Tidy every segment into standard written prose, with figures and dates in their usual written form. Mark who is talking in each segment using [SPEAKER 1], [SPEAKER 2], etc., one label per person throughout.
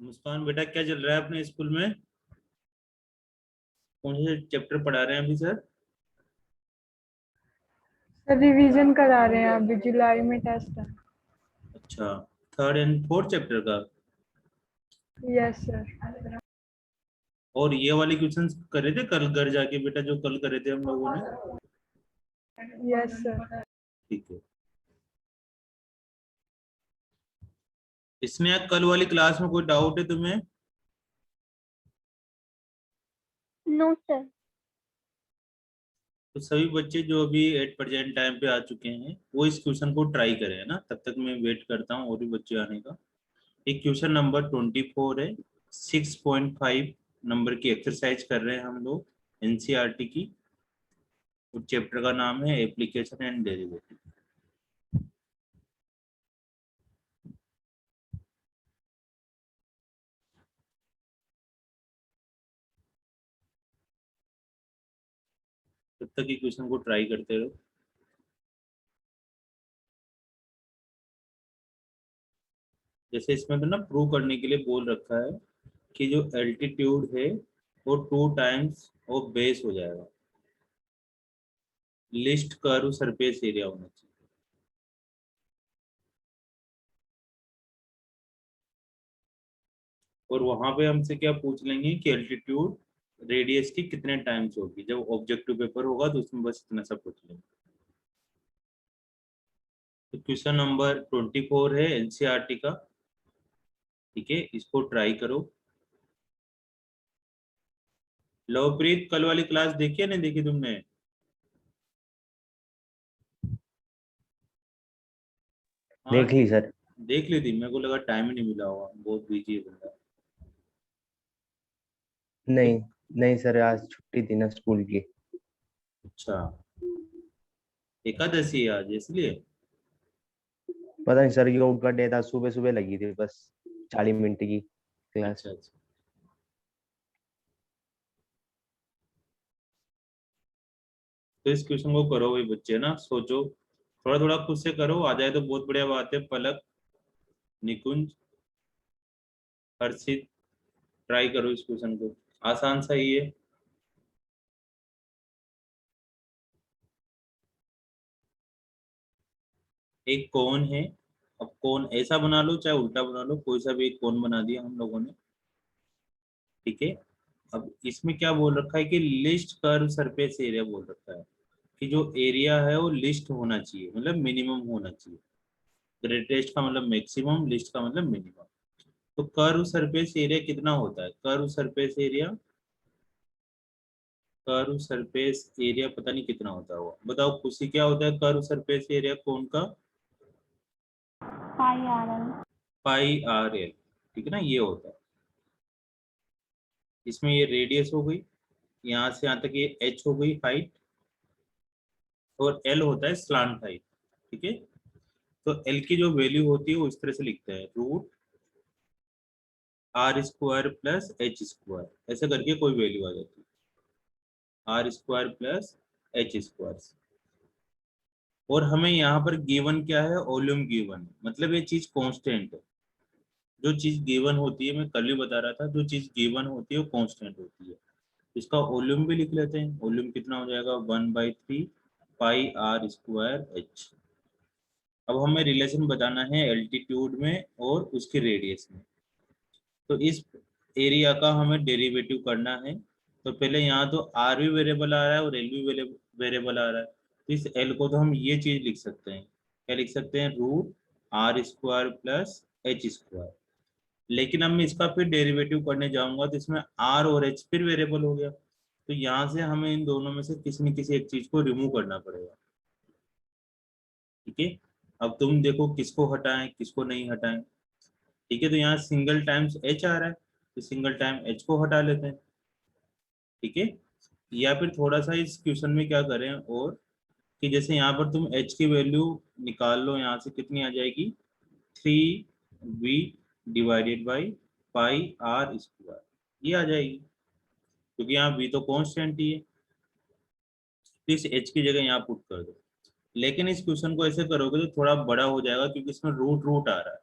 [SPEAKER 1] मुस्कान बेटा, क्या चल रहा है अपने स्कूल में? कौन से चैप्टर पढ़ा रहे हैं अभी सर?
[SPEAKER 2] सर रिवीजन करा रहे हैं, अभी जुलाई में टेस्ट है।
[SPEAKER 1] अच्छा, थर्ड एंड फोर्थ चैप्टर का।
[SPEAKER 2] Yes sir.
[SPEAKER 1] और ये वाले क्वेश्चंस करे थे कल घर जाके बेटा, जो कल करे थे हम लोगों ने?
[SPEAKER 2] Yes sir.
[SPEAKER 1] ठीक है। इसमें कल वाली क्लास में कोई डाउट है तुम्हें?
[SPEAKER 3] No sir.
[SPEAKER 1] तो सभी बच्चे जो अभी एट प्रेजेंट टाइम पे आ चुके हैं वो इस क्वेश्चन को ट्राई करें, है ना। तब तक मैं वेट करता हूँ और भी बच्चे आने का। एक क्वेश्चन नंबर 24 है। 6.5 नंबर की एक्सरसाइज कर रहे हैं हम लोग, एनसीईआरटी की। और चैप्टर का नाम है एप्लीकेशन एंड डेरिवेटिव। तब तक ये क्वेश्चन को ट्राई करते रहो। जैसे इसमें तो ना प्रूव करने के लिए बोल रखा है कि जो एल्टीट्यूड है वो 2 टाइम्स ऑफ बेस हो जाएगा। लिस्ट कर्व सरफेस एरिया होना चाहिए। और वहां पे हमसे क्या पूछ लेंगे कि एल्टीट्यूड रेडियस की कितने टाइम्स होगी। जब ऑब्जेक्टिव पेपर होगा तो उसमें बस इतना सा पूछ लेंगे। तो क्वेश्चन नंबर 24 है एनसीईआरटी का। ठीक है, इसको ट्राई करो। लवप्रीत, कल वाली क्लास देखी या नहीं देखी तुमने? हाँ,
[SPEAKER 4] देख ली सर।
[SPEAKER 1] देख ली थी। मेरे को लगा टाइम ही नहीं मिला होगा, बहुत बिजी है बंदा।
[SPEAKER 4] नहीं नहीं सर, आज छुट्टी थी ना स्कूल की।
[SPEAKER 1] अच्छा, एकादशी है आज इसलिए।
[SPEAKER 4] पता नहीं सर, योग का डे था, सुबह सुबह लगी थी बस 40 मिनट की क्लास।
[SPEAKER 1] अच्छा अच्छा। तो इस क्वेश्चन को करो भाई बच्चे, ना सोचो। थोड़ा थोड़ा खुद से करो, आ जाए तो बहुत बढ़िया बात है। पलक, निकुंज, हर्षित, ट्राई करो इस क्वेश्चन को। आसान सा ही है। एक कोन है। अब कोन ऐसा बना लो चाहे उल्टा बना लो, कोई सा भी एक कोन बना दिया हम लोगों ने। ठीक है। अब इसमें क्या बोल रखा है कि लिस्ट कर्व सरफेस एरिया बोल रखा है कि जो एरिया है वो लिस्ट होना चाहिए, मतलब मिनिमम होना चाहिए। ग्रेटेस्ट का मतलब मैक्सिमम, लिस्ट का मतलब मिनिमम। तो कर्व सरफेस एरिया कितना होता है? कर्व सरफेस एरिया पता नहीं कितना होता होगा। बताओ खुशी, क्या होता है कर्व सरफेस एरिया कोन का?
[SPEAKER 3] पाई आर एल।
[SPEAKER 1] पाई आर एल। ठीक है ना, ये होता है। इसमें ये रेडियस हो गई, यहाँ से यहाँ तक ये एच हो गई हाइट, और एल होता है स्लांट हाइट। ठीक है। तो एल की जो वैल्यू होती है वो इस तरह से लिखते हैं, √r² प्लस h², ऐसे करके कोई वैल्यू आ जाती है, r² प्लस h²। और हमें यहाँ पर गिवन क्या है? वॉल्यूम गिवन है, मतलब ये चीज कांस्टेंट है। जो चीज गिवन होती है, मैं कल ही बता रहा था, जो चीज गिवन होती है वो कांस्टेंट होती है। इसका वॉल्यूम भी लिख लेते हैं। वॉल्यूम कितना हो जाएगा? 1/3 पाई r²h। अब हमें रिलेशन बताना है एल्टीट्यूड में और उसके रेडियस में। तो इस एरिया का हमें डेरिवेटिव करना है। तो पहले यहाँ तो आर भी वेरिएबल आ रहा है और एल भी वेरिएबल आ रहा है। तो इस एल को तो हम ये चीज लिख सकते हैं। क्या लिख सकते हैं? √r² plus h²। लेकिन अब मैं इसका फिर डेरिवेटिव करने जाऊंगा तो इसमें आर और एच फिर वेरिएबल हो गया। तो यहाँ से हमें इन दोनों में से किसी न किसी एक चीज को रिमूव करना पड़ेगा। ठीक है। अब तुम देखो किसको हटाएं किसको नहीं हटाएं। ठीक है, तो यहाँ सिंगल टाइम्स एच आ रहा है, तो सिंगल टाइम एच को हटा लेते हैं। ठीक है। या फिर थोड़ा सा इस क्वेश्चन में क्या करें, और कि जैसे यहाँ पर तुम एच की वैल्यू निकाल लो, यहाँ से कितनी आ जाएगी? 3v/, पाई r², ये आ जाएगी। क्योंकि यहाँ v तो कॉन्स्टेंट ही है, तो इस h की जगह यहाँ पुट कर दो। लेकिन इस क्वेश्चन को ऐसे करोगे तो थोड़ा बड़ा हो जाएगा, क्योंकि इसमें रूट रूट आ रहा है।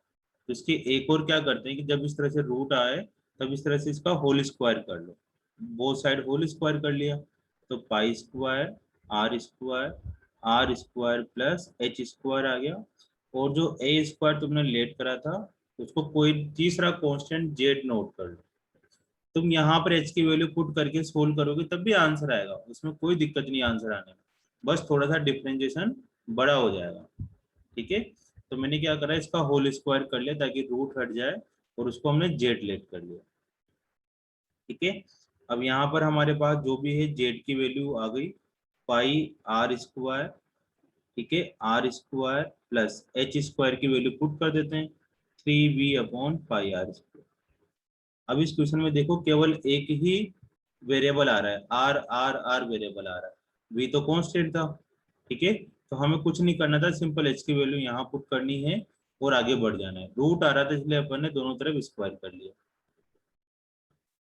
[SPEAKER 1] तो इसके एक और क्या करते हैं कि जब इस तरह से रूट आए तब इस तरह से इसका होल स्क्वायर कर लो, बोथ साइड होल स्क्वायर कर लिया, तो pi square are square plus H square आ गया। और जो ए स्क्वायर तुमने लेट करा था उसको कोई तीसरा कांस्टेंट जेड नोट कर लो। तुम यहाँ पर एच की वैल्यू पुट करके सोल्व करोगे तब भी आंसर आएगा, उसमें कोई दिक्कत नहीं आंसर आने में, बस थोड़ा सा डिफरेंशिएशन बड़ा हो जाएगा। ठीक है, तो मैंने क्या करा, इसका होल स्क्वायर कर लिया ताकि रूट हट जाए और उसको हमने जेड लेट कर लिया। ठीक है, अब यहाँ पर हमारे पास जो भी है जेड की वैल्यू आ गई पाई आर स्क्वायर। ठीक है, R square plus H square की वैल्यू पुट कर देते हैं 3v upon pi are square. अब इस क्वेश्चन में देखो केवल एक ही वेरिएबल आ रहा है, आर आर आर वेरिएबल आ रहा है, v तो कांस्टेंट था। ठीक है, तो हमें कुछ नहीं करना था, सिंपल h की वैल्यू यहाँ पुट करनी है और आगे बढ़ जाना है। रूट आ रहा था इसलिए अपन ने दोनों तरफ स्क्वायर कर लिया।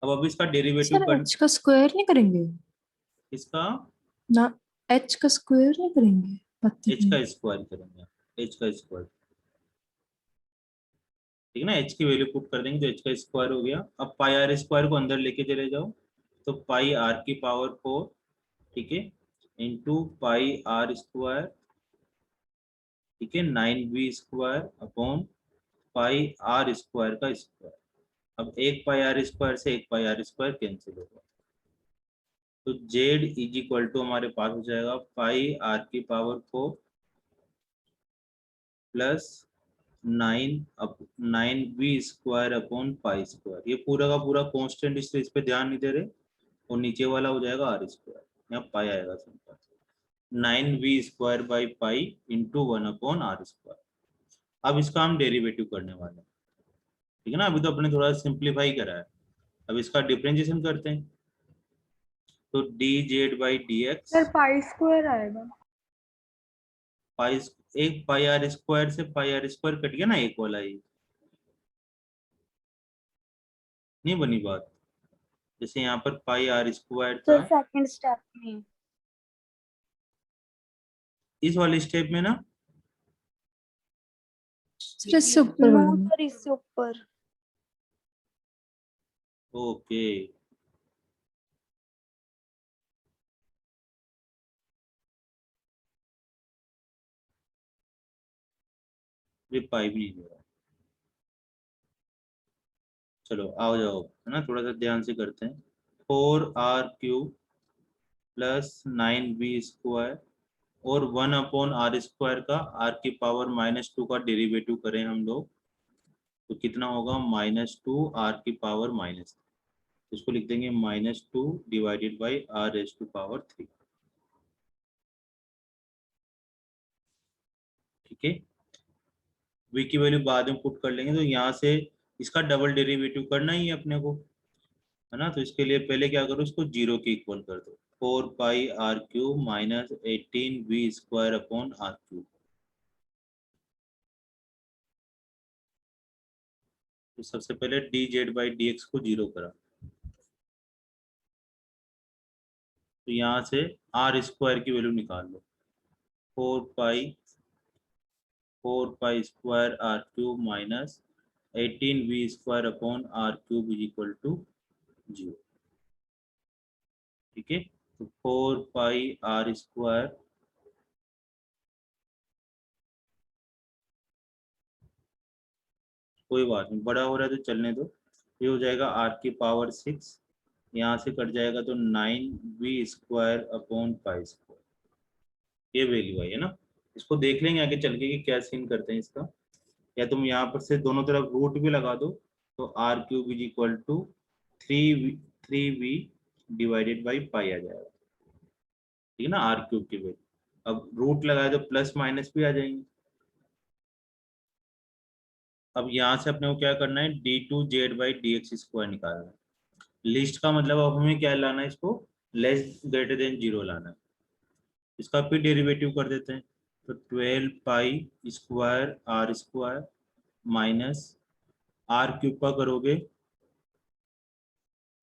[SPEAKER 1] अब इसका डेरिवेटिव
[SPEAKER 5] सर
[SPEAKER 1] कर,
[SPEAKER 5] एच का स्क्वायर नहीं करेंगे
[SPEAKER 1] इसका
[SPEAKER 5] ना? एच का स्क्वायर नहीं करेंगे? पता
[SPEAKER 1] h
[SPEAKER 5] नहीं।
[SPEAKER 1] का स्क्वायर करेंगे, h का स्क्वायर। ठीक है ना, h की वैल्यू पुट कर देंगे तो h का स्क्वायर हो गया। अब पाई आर स्क्वायर को अंदर लेके चले जाओ, तो पाई आर की पावर 4, ठीक है, इंटू पाई आर स्क्वायर, ठीक है, 9v square upon pi are square का स्क्वायर। अब एक पाई आर स्क्वायर से एक पाई आर स्क्वायर कैंसिल होगा, तो जेड इज इक्वल टू हमारे पास हो जाएगा पाई आर की power 4 plus 9v square upon pi square. ये पूरा का पूरा कांस्टेंट इसलिए इस पे ध्यान नहीं दे रहे, और नीचे वाला हो जाएगा आर स्क्वायर, यहाँ पाई आएगा simple 9v square by pi into 1 upon R square. अब इसका हम डेरिवेटिव करने वाले हैं। ठीक है ना, अभी तो अपने थोड़ा सिंप्लीफाई करा है, अब इसका डिफरेंशिएशन करते हैं। तो D Z by D x,
[SPEAKER 2] sir pi square आएगा।
[SPEAKER 1] पाई, एक पाई आर स्क्वायर से पाई आर स्क्वायर कट गया ना, एक वाला ही नहीं बनी बात। जैसे यहाँ पर पाई आर स्क्वायर था,
[SPEAKER 3] सर सेकंड स्टेप में
[SPEAKER 1] इस वाले स्टेप में ना,
[SPEAKER 5] सर इससे ऊपर
[SPEAKER 3] नो
[SPEAKER 5] वाला।
[SPEAKER 3] सर इससे ऊपर।
[SPEAKER 1] ओके, ये पाई भी नहीं दे रहा। चलो आओ जाओ, है ना, थोड़ा सा ध्यान से करते हैं। 4r³ प्लस 9v स्क्वायर और 1 अपॉन आर स्क्वायर का r की पावर -2 का डेरिवेटिव करें हम लोग, तो कितना होगा -2 r की पावर माइनस, इसको लिख देंगे -2 divided by r raise to power 3। ठीक है, v की वैल्यू बाद में पुट कर लेंगे, तो यहाँ से इसका डबल डेरिवेटिव करना ही है अपने को, है ना। तो इसके लिए पहले क्या करो, इसको 0 के इक्वल कर दो, 4 पाई r³ minus 18v square upon r³। तो सबसे पहले D Z by D x को 0 करा, तो यहाँ से आर स्क्वायर की वैल्यू निकाल लो, 4 pi square r³ minus 18v square upon r³ is equal to 0। ठीक है, तो 4 पाई आर स्क्वायर कोई बात नहीं, बड़ा हो रहा है तो चलने दो, ये हो जाएगा r की पावर 6, यहाँ से कट जाएगा तो 9v square upon pi square, ये वैल्यू आई है ना। इसको देख लेंगे आगे चल के कि क्या सीन करते हैं इसका, या तुम यहाँ पर से दोनों तरफ रूट भी लगा दो, तो r³ is equal to 3v divided by pi आ जाएगा। ठीक है ना, r³ की वैल्यू, अब रूट लगाए तो प्लस माइनस भी आ जाएंगे। अब यहाँ से अपने को क्या करना है, d2z by D x square निकालना है। लिस्ट का मतलब अब हमें क्या लाना है, इसको लेस ग्रेटर देन 0 लाना है। इसका फिर डेरिवेटिव कर देते हैं, तो 12 pi square are square minus r³ का करोगे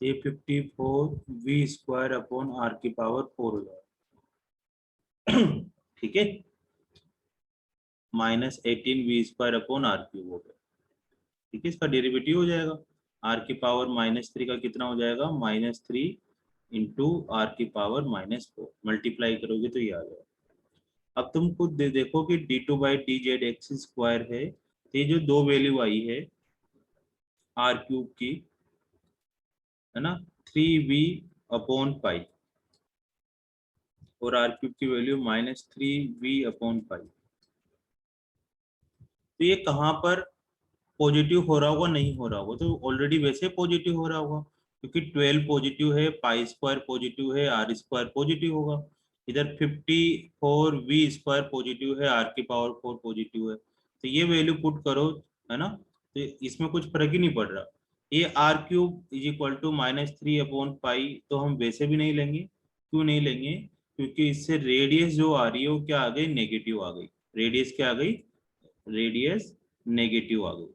[SPEAKER 1] ये 54v स्क्वायर अपॉन r की पावर 4 हो जाएगा। ठीक है, minus 18v square upon r³ हो गया। ठीक है, इसका डेरिवेटिव हो जाएगा आर की पावर -3 का कितना हो जाएगा, -3 इंटू आर की पावर -4, मल्टीप्लाई करोगे तो ये आ जाएगा। अब तुम खुद देखो कि d2/dz x स्क्वायर है, तो ये जो दो वैल्यू आई है r³ की, है ना, 3v/π और r³ की वैल्यू -3v/π, तो ये कहाँ पर पॉजिटिव हो रहा होगा, नहीं हो रहा होगा, तो ऑलरेडी वैसे पॉजिटिव हो रहा होगा क्योंकि 12 पॉजिटिव है, π² पॉजिटिव है, r² पॉजिटिव होगा। इधर 54v² पॉजिटिव है, r⁴ पॉजिटिव है, तो ये वैल्यू पुट करो, है ना, तो इसमें कुछ फर्क ही नहीं पड़ रहा। ये r³ = -3/π तो हम वैसे भी नहीं लेंगे। क्यों नहीं लेंगे? क्योंकि इससे रेडियस जो आ रही है वो क्या आ गई, नेगेटिव आ गई। रेडियस क्या आ गई, रेडियस नेगेटिव आ गई,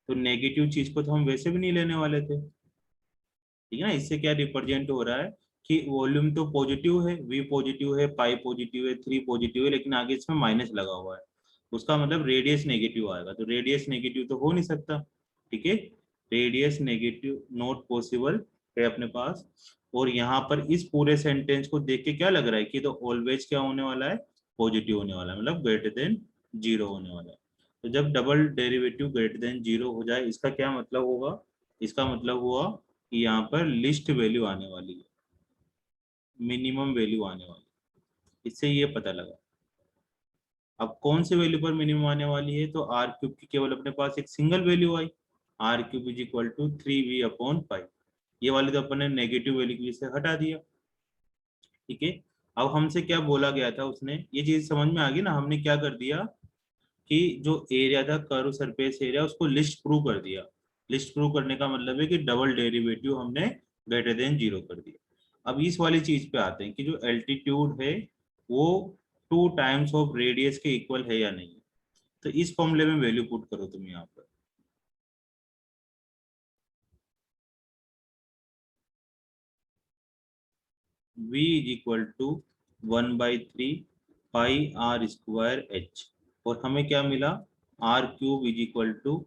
[SPEAKER 1] तो नेगेटिव चीज को तो हम वैसे भी नहीं लेने वाले थे, ठीक है ना। इससे क्या रिप्रेजेंट हो रहा है कि वॉल्यूम तो पॉजिटिव है, v पॉजिटिव है, π पॉजिटिव है, 3 पॉजिटिव है, लेकिन आगे इसमें माइनस लगा हुआ है, उसका मतलब रेडियस नेगेटिव आएगा, तो रेडियस नेगेटिव तो हो नहीं सकता, ठीक है। रेडियस नेगेटिव नॉट पॉसिबल है अपने पास। और यहाँ पर इस पूरे सेंटेंस को देख के क्या लग रहा है कि तो ऑलवेज क्या होने वाला है, पॉजिटिव होने वाला है, मतलब ग्रेटर देन 0 होने वाला है। तो जब डबल डेरिवेटिव ग्रेटर देन 0 हो जाए, इसका क्या मतलब होगा, इसका मतलब हुआ कि यहाँ पर लिस्ट वैल्यू आने वाली है, मिनिमम वैल्यू आने वाली है, इससे ये पता लगा। अब कौन से वैल्यू पर मिनिमम आने वाली है, तो r³ की केवल अपने पास एक सिंगल वैल्यू आई, r³ = 3v/π, ये वाली तो अपन ने नेगेटिव वैल्यू की से हटा दिया, ठीक है। अब हमसे क्या बोला गया था, उसने ये चीज समझ में आ गई ना, हमने क्या कर दिया कि जो एरिया था कर्व सरफेस एरिया, उसको लिस्ट प्रूव कर दिया। लिस्ट प्रूव करने का मतलब है कि डबल डेरिवेटिव हमने ग्रेटर देन 0 कर दिया। अब इस वाली चीज पे आते हैं कि जो एल्टीट्यूड है वो 2 टाइम्स ऑफ रेडियस के इक्वल है या नहीं। तो इस फॉर्मूले में वैल्यू पुट करो तुम यहाँ पर, v = 1/3 πr²h, और हमें क्या मिला, r³ =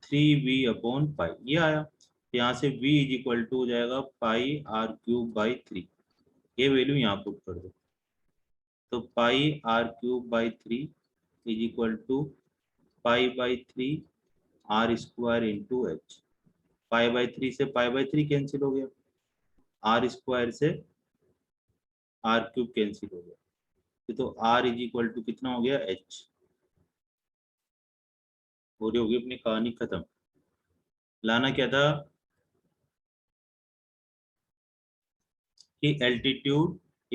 [SPEAKER 1] 3v/π, ये आया। यहाँ से v = हो जाएगा πr³/3, ये वैल्यू यहाँ पुट कर दो, तो πr³/3 = π/3 r² इंटू h। π/3 से π/3 कैंसिल हो गया, r² से r³ कैंसिल हो गया, तो r = कितना हो गया, h, और ये होगी अपनी कहानी खत्म। लाना क्या था कि एल्टीट्यूड =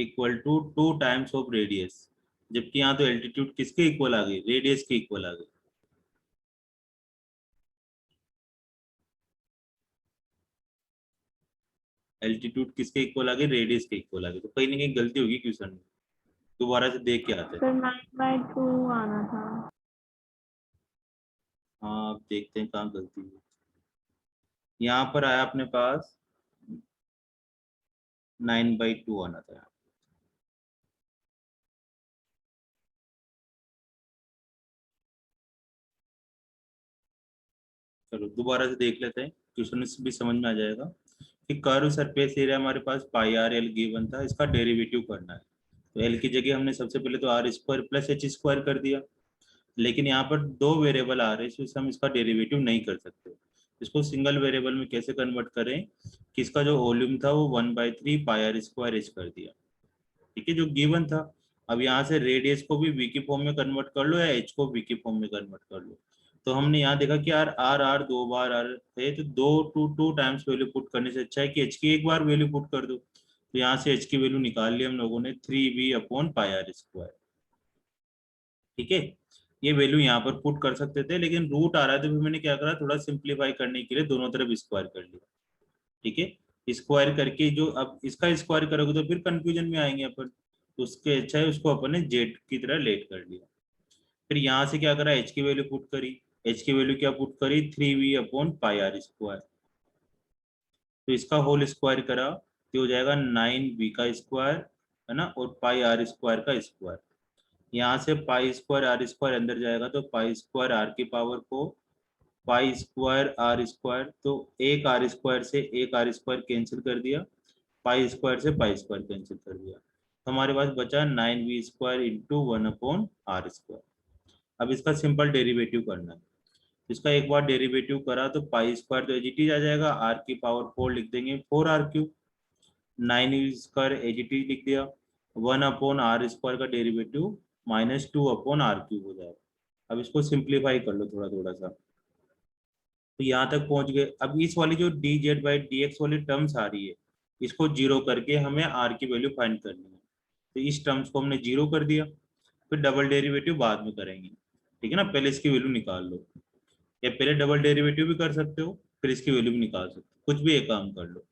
[SPEAKER 1] 2 टाइम्स ऑफ रेडियस, जबकि यहाँ तो एल्टीट्यूड किसके इक्वल आ गई, रेडियस के इक्वल आ गई। एल्टीट्यूड किसके इक्वल आ गई, रेडियस के इक्वल आ गई, तो कहीं ना कहीं गलती होगी क्वेश्चन में, दोबारा से देख के आते हैं।
[SPEAKER 2] सर 9/2 आना था।
[SPEAKER 1] हाँ अब देखते हैं कहाँ गलती है। यहाँ पर आया अपने पास 9/2 आना था। चलो दोबारा से देख लेते हैं, क्वेश्चन से भी समझ में आ जाएगा कि कर्व सरफेस एरिया हमारे पास πr/l गिवन था, इसका डेरिवेटिव करना है। तो l की जगह हमने सबसे पहले तो r² + h² कर दिया, लेकिन यहाँ पर दो वेरिएबल आ रहे हैं, इसमें हम इसका डेरिवेटिव नहीं कर सकते। इसको सिंगल वेरिएबल में कैसे कन्वर्ट करें कि इसका जो वॉल्यूम था वो 1/3 πr² कर दिया, ठीक है, जो गिवन था। अब यहाँ से रेडियस को भी v की फॉर्म में कन्वर्ट कर लो या h को v की फॉर्म में कन्वर्ट कर लो। तो हमने यहाँ देखा कि यार r दो बार r है, तो 2 टाइम्स वैल्यू पुट करने से अच्छा है कि h की एक बार वैल्यू पुट कर दो। तो यहाँ से h की वैल्यू निकाल ली हम लोगों ने, 3v/πr², ठीक है। ये वैल्यू यहाँ पर पुट कर सकते थे, लेकिन रूट आ रहा है तो फिर मैंने क्या करा, थोड़ा सिंप्लीफाई करने के लिए दोनों तरफ स्क्वायर कर लिया, ठीक है। स्क्वायर करके जो अब इसका स्क्वायर करोगे तो फिर कंफ्यूजन में आएंगे अपन, तो उसके अच्छा है उसको अपन ने जेड की तरह लेट कर लिया। फिर यहाँ से क्या करा, h की वैल्यू पुट करी, h की वैल्यू क्या पुट करी, 3v/πr², तो इसका होल स्क्वायर करा तो हो जाएगा 9v का स्क्वायर, है ना, और πr² का स्क्वायर। यहाँ से π² r² अंदर जाएगा तो π² r⁴ pi square are square, तो एक आर स्क्वायर से एक आर स्क्वायर कैंसिल कर दिया, पाई स्क्वायर से पाई स्क्वायर कैंसिल कर दिया, तो हमारे पास बचा 9v square into 1/r square. अब इसका सिंपल डेरिवेटिव करना है। इसका एक बार डेरिवेटिव करा तो पाई स्क्वायर तो एज इट इज आ जाएगा, आर की पावर 4 लिख देंगे 4r3, 9v square as it is लिख दिया, 1/r स्क्वायर का डेरिवेटिव -2/r³ हो जाएगा। अब इसको सिंप्लीफाई कर लो थोड़ा थोड़ा सा, तो यहाँ तक पहुंच गए। अब इस वाली जो dz/dx वाली टर्म्स आ रही है, इसको जीरो करके हमें r की वैल्यू फाइंड करनी है। तो इस टर्म्स को हमने जीरो कर दिया, फिर डबल डेरिवेटिव बाद में करेंगे, ठीक है ना। पहले इसकी वैल्यू निकाल लो, या पहले डबल डेरिवेटिव भी कर सकते हो, फिर इसकी वैल्यू भी निकाल सकते हो, कुछ भी एक काम कर लो।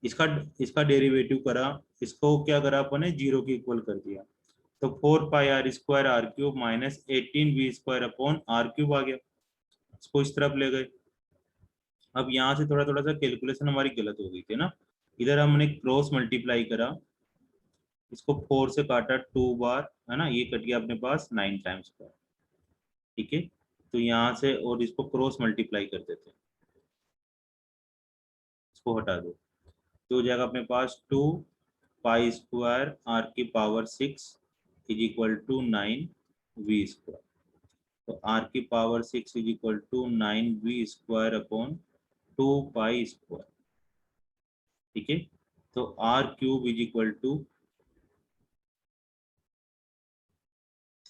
[SPEAKER 1] इसका इसका डेरिवेटिव करा, इसको क्या करा अपन ने, जीरो के इक्वल कर दिया, तो 4πr² माइनस 18v² आ गया। इसको इस तरफ ले गए। अब यहाँ से थोड़ा थोड़ा सा कैलकुलेशन हमारी गलत हो गई थी ना, इधर हमने क्रॉस मल्टीप्लाई करा, इसको 4 से काटा 2 बार, है ना, ये कट गया अपने पास 9 टाइम्स का, ठीक है। तो यहाँ से और इसको क्रॉस मल्टीप्लाई कर देते हैं, इसको हटा दो, तो हो जाएगा अपने पास 2π² r⁴ = 9v²। तो r⁴ = 9v²/2π², ठीक है। तो r³ =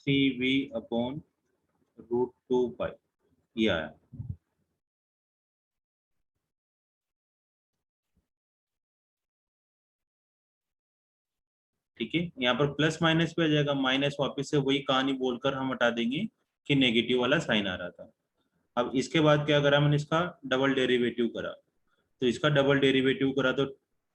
[SPEAKER 1] 3v/√2π, ये आया। ठीक है, यहाँ पर प्लस माइनस पे आ जाएगा, माइनस वापस से वही कहानी बोलकर हम हटा देंगे कि नेगेटिव वाला साइन आ रहा था। अब इसके बाद क्या करा मैंने, इसका डबल डेरिवेटिव करा, तो इसका डबल डेरिवेटिव करा तो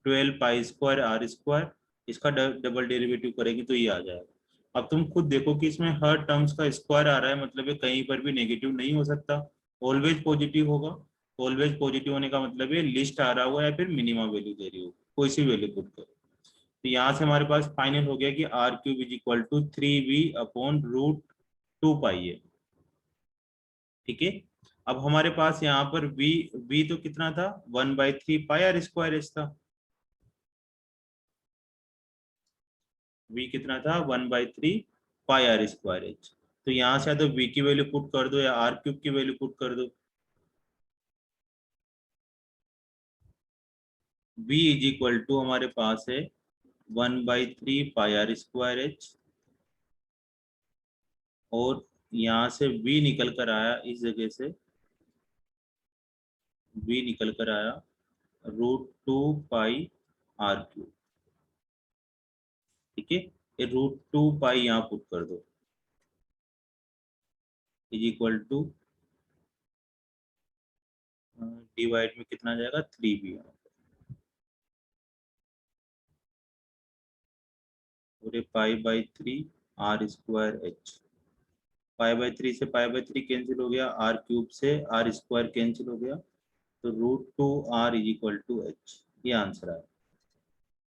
[SPEAKER 1] 12π²r², इसका डबल डेरिवेटिव करेगी तो ये आ जाएगा। अब तुम खुद देखो कि इसमें हर टर्म्स का स्क्वायर आ रहा है, मतलब ये कहीं पर भी नेगेटिव नहीं हो सकता, ऑलवेज पॉजिटिव होगा। ऑलवेज पॉजिटिव होने का मतलब ये लिस्ट आ रहा होगा या फिर मिनिमम वैल्यू दे रही हो, कोई सी वैल्यू पुट करो। तो यहाँ से हमारे पास फाइनल हो गया कि r³ = 3v/√2π है, ठीक है। अब हमारे पास यहाँ पर v तो कितना था, 1/3πr² था, v कितना था, 1/3πr²। तो यहाँ से या तो v की वैल्यू पुट कर दो या r³ की वैल्यू पुट कर दो। v = हमारे पास है 1/3πr², और यहाँ से v निकल कर आया, इस जगह से v निकल कर आया √2πr³, ठीक है। ये √2π यहाँ पुट कर दो, = डिवाइड में कितना आ जाएगा, 3v, और π/3r²h, π/3 से π/3 कैंसिल हो गया, r³ से r² कैंसिल हो गया, तो √2r = h, ये आंसर आया।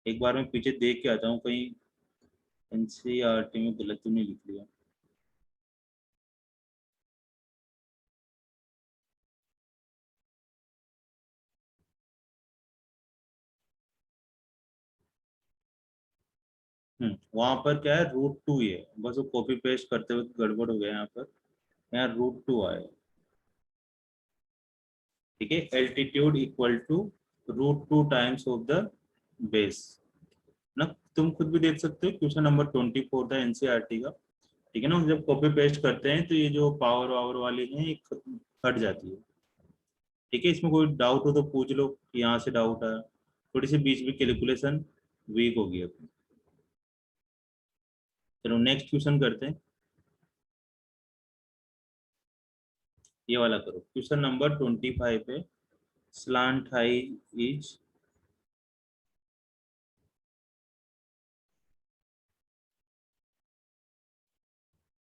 [SPEAKER 1] एक बार मैं पीछे देख के आता हूँ कहीं एनसीईआरटी में गलत तो नहीं लिख लिया। वहां पर क्या है, √2 ही है, बस वो कॉपी पेस्ट करते हुए गड़बड़ हो गया यहाँ पर, यहाँ √2 आया, ठीक है। Altitude = √2 times of the base ना, तुम खुद भी देख सकते हो, क्वेश्चन नंबर 24 था एनसीईआरटी का, ठीक है ना। जब कॉपी पेस्ट करते हैं तो ये जो पावर वावर वाली है ये हट जाती है, ठीक है। इसमें कोई डाउट हो तो पूछ लो, यहाँ से डाउट आया, थोड़ी सी बीच में कैलकुलेशन वीक हो गई अपनी। चलो नेक्स्ट क्वेश्चन करते हैं, ये वाला करो, क्वेश्चन नंबर 25 पे, स्लांट हाई इज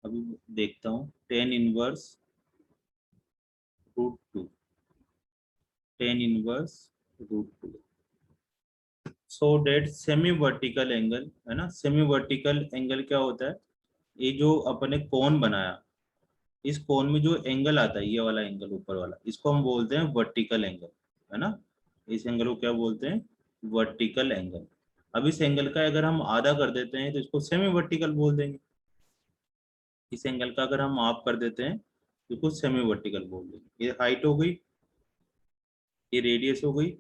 [SPEAKER 1] अभी देखता हूँ, 10⁻√2, 10⁻√2, सो डेट सेमी वर्टिकल एंगल, है ना। सेमी वर्टिकल एंगल क्या होता है, ये जो अपने कोन बनाया, इस कोण में जो एंगल आता है, ये वाला एंगल ऊपर वाला, इसको हम बोलते हैं वर्टिकल एंगल, है ना। इस एंगल को क्या बोलते हैं? Vertical angle. अब इस एंगल का अगर हम आधा कर देते हैं तो इसको सेमी वर्टिकल बोल देंगे। इस एंगल का अगर हम हाफ कर देते हैं तो इसको सेमी वर्टिकल बोल देंगे। ये हाइट हो गई, ये रेडियस हो गई।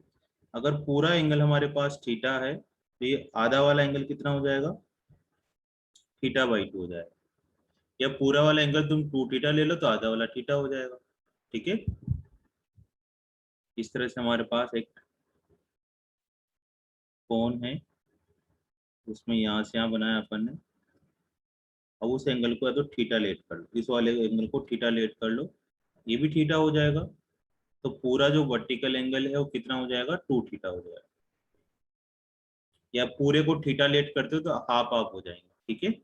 [SPEAKER 1] अगर पूरा एंगल हमारे पास थीटा है तो ये आधा वाला एंगल कितना हो जाएगा? थीटा बाई 2 हो जाएगा। या पूरा वाला एंगल तुम 2 थीटा ले लो तो आधा वाला थीटा हो जाएगा। ठीक है, इस तरह से हमारे पास एक कोण है, उसमें यहाँ से यहाँ बनाया अपन ने। अब उस एंगल को या तो थीटा लेट कर लो, इस वाले एंगल को थीटा लेट कर लो, ये भी थीटा हो जाएगा। तो पूरा जो वर्टिकल एंगल है वो कितना हो जाएगा? 2 थीटा हो जाएगा। या पूरे को थीटा लेट करते हो तो हाफ हाफ हो जाएंगे। ठीक है,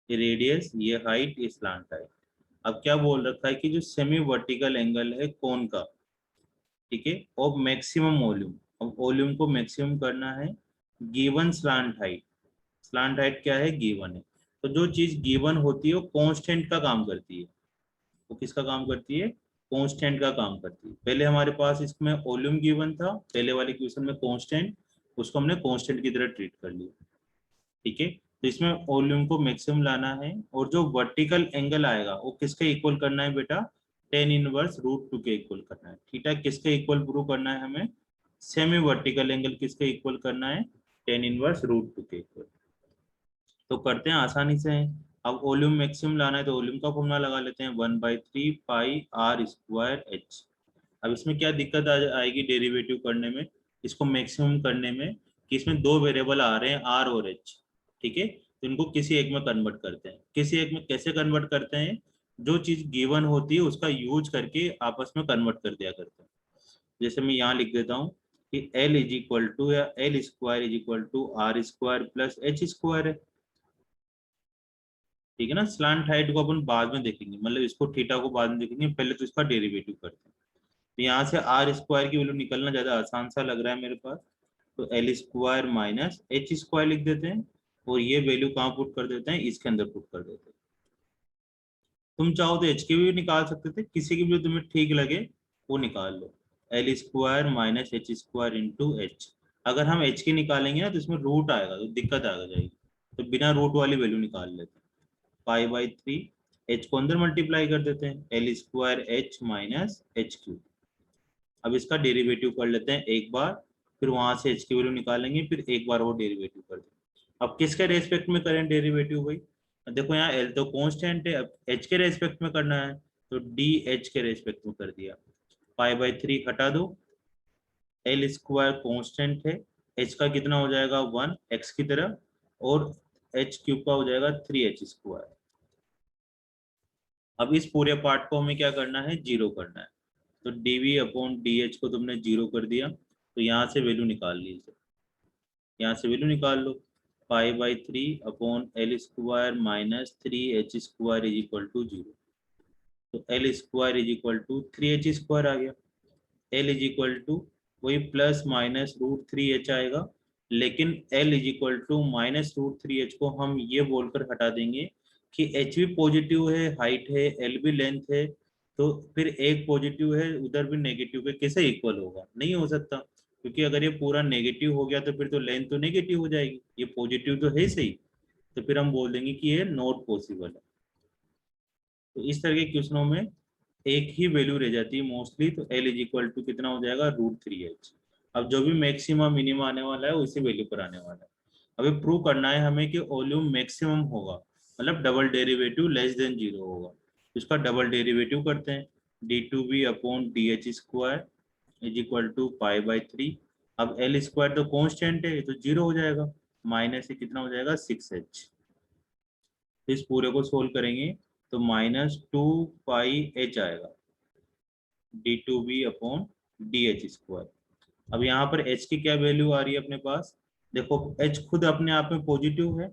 [SPEAKER 1] ये रेडियस, ये हाइट, ये स्लांट हाइट। अब क्या बोल रखा है कि जो सेमी वर्टिकल एंगल है कोण का, ठीक है, और मैक्सिमम वॉल्यूम। अब वॉल्यूम को मैक्सिमम करना है given slant height. Slant height क्या है? गिवन है। तो जो चीज गिवन होती है वो कांस्टेंट का काम करती है। वो किसका काम करती है? कांस्टेंट का काम करती है। पहले हमारे पास इसमें वॉल्यूम गिवन था, पहले वाले क्वेश्चन में कांस्टेंट, उसको हमने कांस्टेंट की तरह ट्रीट कर लिया। ठीक है, तो इसमें वॉल्यूम को मैक्सिमम लाना है, और जो वर्टिकल एंगल आएगा वो किसके इक्वल करना है बेटा? tan इनवर्स रूट 2 के इक्वल करना है। थीटा किसके इक्वल प्रूव करना है हमें? सेमी वर्टिकल एंगल किसके इक्वल करना है? tan इनवर्स रूट 2 के इक्वल। तो करते हैं आसानी से। अब वॉल्यूम मैक्सिमम लाना है तो वॉल्यूम का फॉर्मूला लगा लेते हैं, 1/3 पाई आर स्क्वायर एच। अब इसमें क्या दिक्कत आएगी डेरिवेटिव करने में, इसको मैक्सिमम करने में, कि इसमें दो वेरिएबल आ रहे हैं आर और एच। ठीक है, तो इनको किसी एक में कन्वर्ट करते हैं। किसी एक में कैसे कन्वर्ट करते हैं? जो चीज गिवन होती है उसका यूज करके आपस में कन्वर्ट कर दिया करते हैं। जैसे मैं यहाँ लिख देता हूँ कि एल इज इक्वल टू, या L square is equal to are square plus H square है। ठीक है ना। स्लांट हाइट को अपन बाद में देखेंगे, मतलब इसको थीटा को बाद में देखेंगे, पहले तो इसका डेरिवेटिव करते हैं। तो यहाँ से आर स्क्वायर की वैल्यू निकलना ज्यादा आसान सा लग रहा है मेरे पास, तो L square minus H square लिख देते हैं, और ये वैल्यू कहाँ पुट कर देते हैं? इसके अंदर पुट कर देते हैं। तुम चाहो तो एच की भी निकाल सकते थे, किसी की भी तुम्हें ठीक लगे वो निकाल लो। L square minus H square into H. अगर हम एच की निकालेंगे ना तो इसमें रूट आएगा, तो दिक्कत आ जाएगी, तो बिना रूट वाली वैल्यू निकाल लेते हैं। पाई/3, एच को अंदर मल्टीप्लाई कर देते हैं, L square H minus H cube. अब इसका डेरिवेटिव कर लेते हैं एक बार, फिर वहां से एच की वैल्यू निकालेंगे, फिर एक बार वो डेरिवेटिव कर देंगे। अब किसके रेस्पेक्ट में करें डेरिवेटिव भाई? देखो यहाँ एल तो कांस्टेंट है, अब एच के रेस्पेक्ट में करना है तो डी एच के रेस्पेक्ट में कर दिया। पाई/3 हटा दो, एल स्क्वायर कांस्टेंट है, एच का कितना हो जाएगा? 1 एक्स की तरह, और एच क्यूब का हो जाएगा 3h स्क्वायर। अब इस पूरे पार्ट को हमें क्या करना है? जीरो करना है। तो dv अपॉन dh को तुमने जीरो कर दिया, तो यहाँ से वैल्यू निकाल लीजिए, यहाँ से वैल्यू निकाल लो। पाई/3 upon L square minus 3h square is equal to 0। तो L square is equal to 3h square आ गया। एल इज इक्वल टू वही प्लस माइनस रूट 3h आएगा, लेकिन L is equal to minus root 3h को हम ये बोलकर हटा देंगे कि एच भी पॉजिटिव है, हाइट है, एल भी लेंथ है, तो फिर एक पॉजिटिव है उधर भी नेगेटिव है, कैसे इक्वल होगा? नहीं हो सकता, क्योंकि अगर ये पूरा नेगेटिव हो गया तो फिर तो लेंथ तो नेगेटिव हो जाएगी, ये पॉजिटिव तो है सही, तो फिर हम बोल देंगे कि ये नॉट पॉसिबल है। तो इस तरह के क्वेश्चनों में एक ही वैल्यू रह जाती है मोस्टली, तो एल इज इक्वल टू कितना हो जाएगा? Root 3h। अब जो भी मैक्सिमम मिनिमम आने वाला है उसी वैल्यू पर आने वाला है। अभी प्रूव करना है हमें कि वॉल्यूम मैक्सिमम होगा, मतलब डबल डेरिवेटिव लेस देन 0 होगा। इसका डबल डेरिवेटिव करते हैं, d2v upon dh square is equal to पाई/3। अब एल स्क्वायर तो कॉन्स्टेंट है तो 0 हो जाएगा, माइनस से कितना हो जाएगा? 6h। इस पूरे को सोल्व करेंगे तो -2πh आएगा, d2v अपॉन dh स्क्वायर। अब यहाँ पर h की क्या वैल्यू आ रही है अपने पास? देखो h खुद अपने आप में पॉजिटिव है,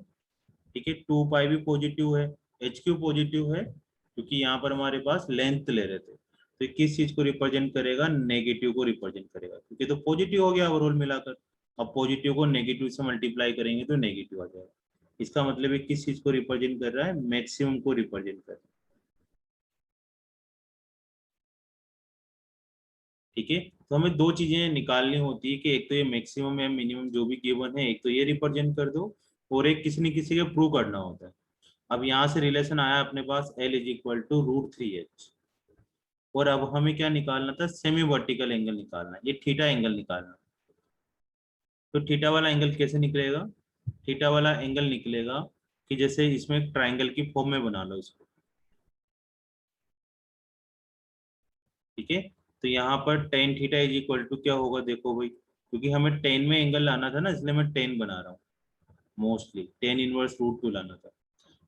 [SPEAKER 1] ठीक है, 2π भी पॉजिटिव है, h क्यों पॉजिटिव है? क्योंकि यहाँ पर हमारे पास लेंथ ले रहे थे, तो किस चीज को रिप्रेजेंट करेगा? नेगेटिव को रिप्रेजेंट करेगा, क्योंकि तो पॉजिटिव हो गया ओवरऑल मिलाकर। अब पॉजिटिव को नेगेटिव से मल्टीप्लाई करेंगे तो नेगेटिव आ जाएगा। इसका मतलब है किस चीज को रिप्रेजेंट कर रहा है, मैक्सिमम को रिप्रेजेंट कर रहा है। ठीक है, तो हमें दो चीजें निकालनी होती है कि एक तो ये मैक्सिमम या मिनिमम जो भी गिवन है, एक तो ये रिप्रेजेंट कर दो, और एक किसी न किसी के प्रूव करना होता है। अब यहाँ से रिलेशन आया अपने पास L is equal to √3h, और अब हमें क्या निकालना था, सेमी वर्टिकल एंगल निकालना, ये थीटा एंगल निकालना। तो थीटा वाला एंगल कैसे निकलेगा, थीटा वाला एंगल निकलेगा कि जैसे इसमें एक ट्राइंगल की फॉर्म में बना लो इसको। ठीक है, तो यहाँ पर tan theta is equal to क्या होगा, देखो भाई, क्योंकि हमें टेन में एंगल लाना था ना, इसलिए मैं टेन बना रहा हूँ, मोस्टली टेन इनवर्स √2 लाना था।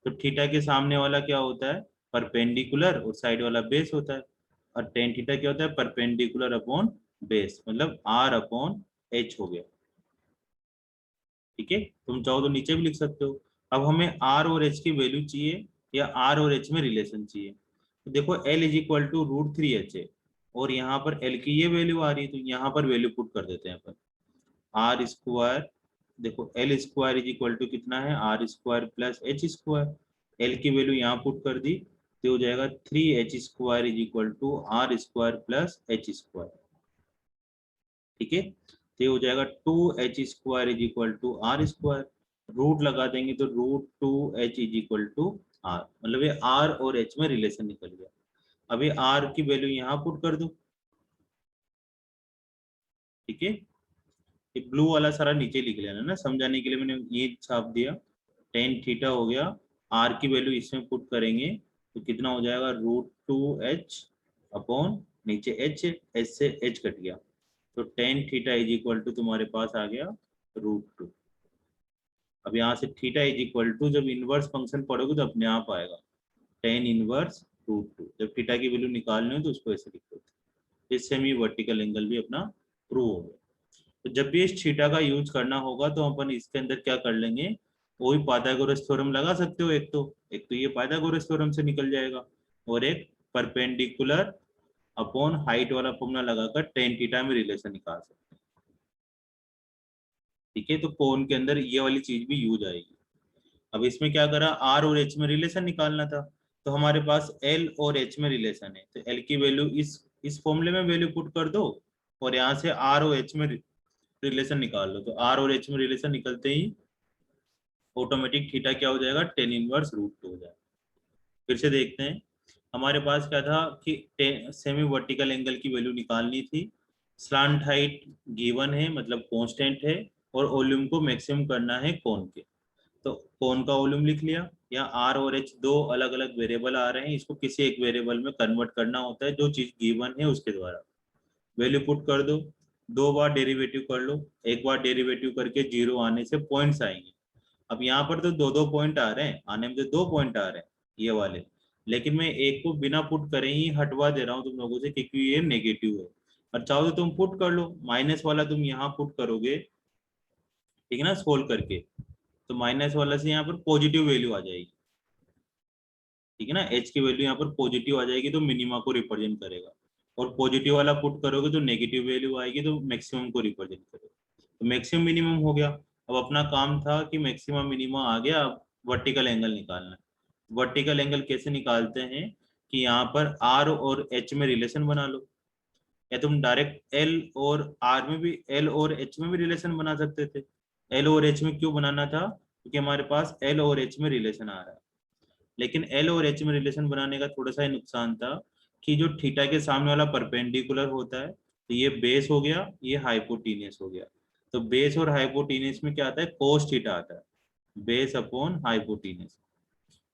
[SPEAKER 1] तो थीटा के सामने वाला क्या होता है, परपेंडिकुलर, और साइड वाला बेस होता है। और टेन थीटा क्या होता है, परपेंडिकुलर अपॉन बेस, मतलब R/H हो गया। ठीक है, तुम चाहो तो नीचे भी लिख सकते हो। अब हमें R और H की वैल्यू चाहिए, या R और H में रिलेशन चाहिए। तो देखो L is equal to √3h है, और यहाँ पर L की ये वैल्यू आ रही है, तो यहाँ पर वैल्यू पुट कर देते हैं अपन। R स्क्वायर, देखो L square is equal to कितना है, R square plus H square. L की वैल्यू यहाँ पुट कर दी, तो हो जाएगा 3h square is equal to R square plus H square. ठीक है, तो ये हो जाएगा 2h square is equal to R square. Root लगा देंगे तो √2h is equal to R, मतलब ये R और H में रिलेशन निकल गया। अब ये R की वैल्यू यहाँ पुट कर दो। ठीक है, ये ब्लू वाला सारा नीचे लिख लेना ना, समझाने के लिए मैंने ये छाप दिया। टेन थीटा हो गया, R की वैल्यू इसमें पुट करेंगे तो कितना हो जाएगा, √2h अपॉन नीचे h, h से h कट गया, तो tan theta is equal to तुम्हारे पास आ गया √2। अब यहाँ से थीटा इज इक्वल टू, जब इनवर्स फंक्शन पढ़ोगे तो अपने आप आएगा, टेन इनवर्स √2। जब थीटा की वैल्यू निकालनी हो तो उसको ऐसे लिखो। इस सेमी वर्टिकल एंगल भी अपना प्रूव हो गया। तो जब भी इस थीटा का यूज करना होगा तो अपन इसके अंदर क्या कर लेंगे, वही पाइथागोरस थ्योरम लगा सकते हो। एक तो ये पाइथागोरस थ्योरम से निकल जाएगा, और एक परपेंडिकुलर अपॉन हाइट वाला फॉर्मूला लगाकर टेन थीटा में रिलेशन निकाल सकते हैं। ठीक है, तो कोन के अंदर ये वाली चीज भी यूज आएगी। अब इसमें क्या करा, R और H में रिलेशन निकालना था, तो हमारे पास L और H में रिलेशन है, तो L की वैल्यू इस फॉर्मूले में वैल्यू पुट कर दो, और यहाँ से R और H में रिलेशन निकाल लो। तो R और H में रिलेशन निकलते ही ऑटोमेटिक थीटा क्या हो जाएगा, टेन इनवर्स √2 हो जाएगा। फिर से देखते हैं, हमारे पास क्या था कि सेमी वर्टिकल एंगल की वैल्यू निकालनी थी। स्लांट हाइट गिवन है, मतलब कांस्टेंट है, और वॉल्यूम को मैक्सिमम करना है कोन के। तो कोन का वॉल्यूम लिख लिया। यहाँ R और H दो अलग अलग वेरिएबल आ रहे हैं, इसको किसी एक वेरिएबल में कन्वर्ट करना होता है, जो चीज गिवन है उसके द्वारा। वैल्यू पुट कर दो, दो बार डेरिवेटिव कर लो, एक बार डेरिवेटिव करके जीरो आने से पॉइंट्स आएंगे। अब यहाँ पर तो दो दो पॉइंट आ रहे हैं, आने में तो दो पॉइंट आ रहे हैं ये वाले, लेकिन मैं एक को बिना पुट करे ही हटवा दे रहा हूँ तुम लोगों से, क्योंकि ये नेगेटिव है। और चाहो तो तुम पुट कर लो, माइनस वाला तुम यहाँ पुट करोगे, ठीक है ना, सोल्व करके, तो माइनस वाला से यहाँ पर पॉजिटिव वैल्यू आ जाएगी। ठीक है ना, H की वैल्यू यहाँ पर पॉजिटिव आ जाएगी, तो मिनिमा को रिप्रेजेंट करेगा, और पॉजिटिव वाला पुट करोगे तो नेगेटिव वैल्यू आएगी, तो मैक्सिमम को रिप्रेजेंट करेगा। तो मैक्सिमम मिनिमम हो गया। अब अपना काम था कि मैक्सिमम मिनिमम आ गया, अब वर्टिकल एंगल निकालना है। वर्टिकल एंगल कैसे निकालते हैं कि यहाँ पर R और H में रिलेशन बना लो, या तुम डायरेक्ट L और R में भी, L और H में भी रिलेशन बना सकते थे। L और H में क्यों बनाना था, क्योंकि हमारे पास L और H में रिलेशन आ रहा है। लेकिन L और H में रिलेशन बनाने का थोड़ा सा ही नुकसान था कि जो थीटा के सामने वाला परपेंडिकुलर होता है, तो ये बेस हो गया, ये हाइपोटीनियस हो गया। तो बेस और हाइपोटीनियस में क्या आता है, कोस थीटा आता है, बेस अपॉन हाइपोटीनियस।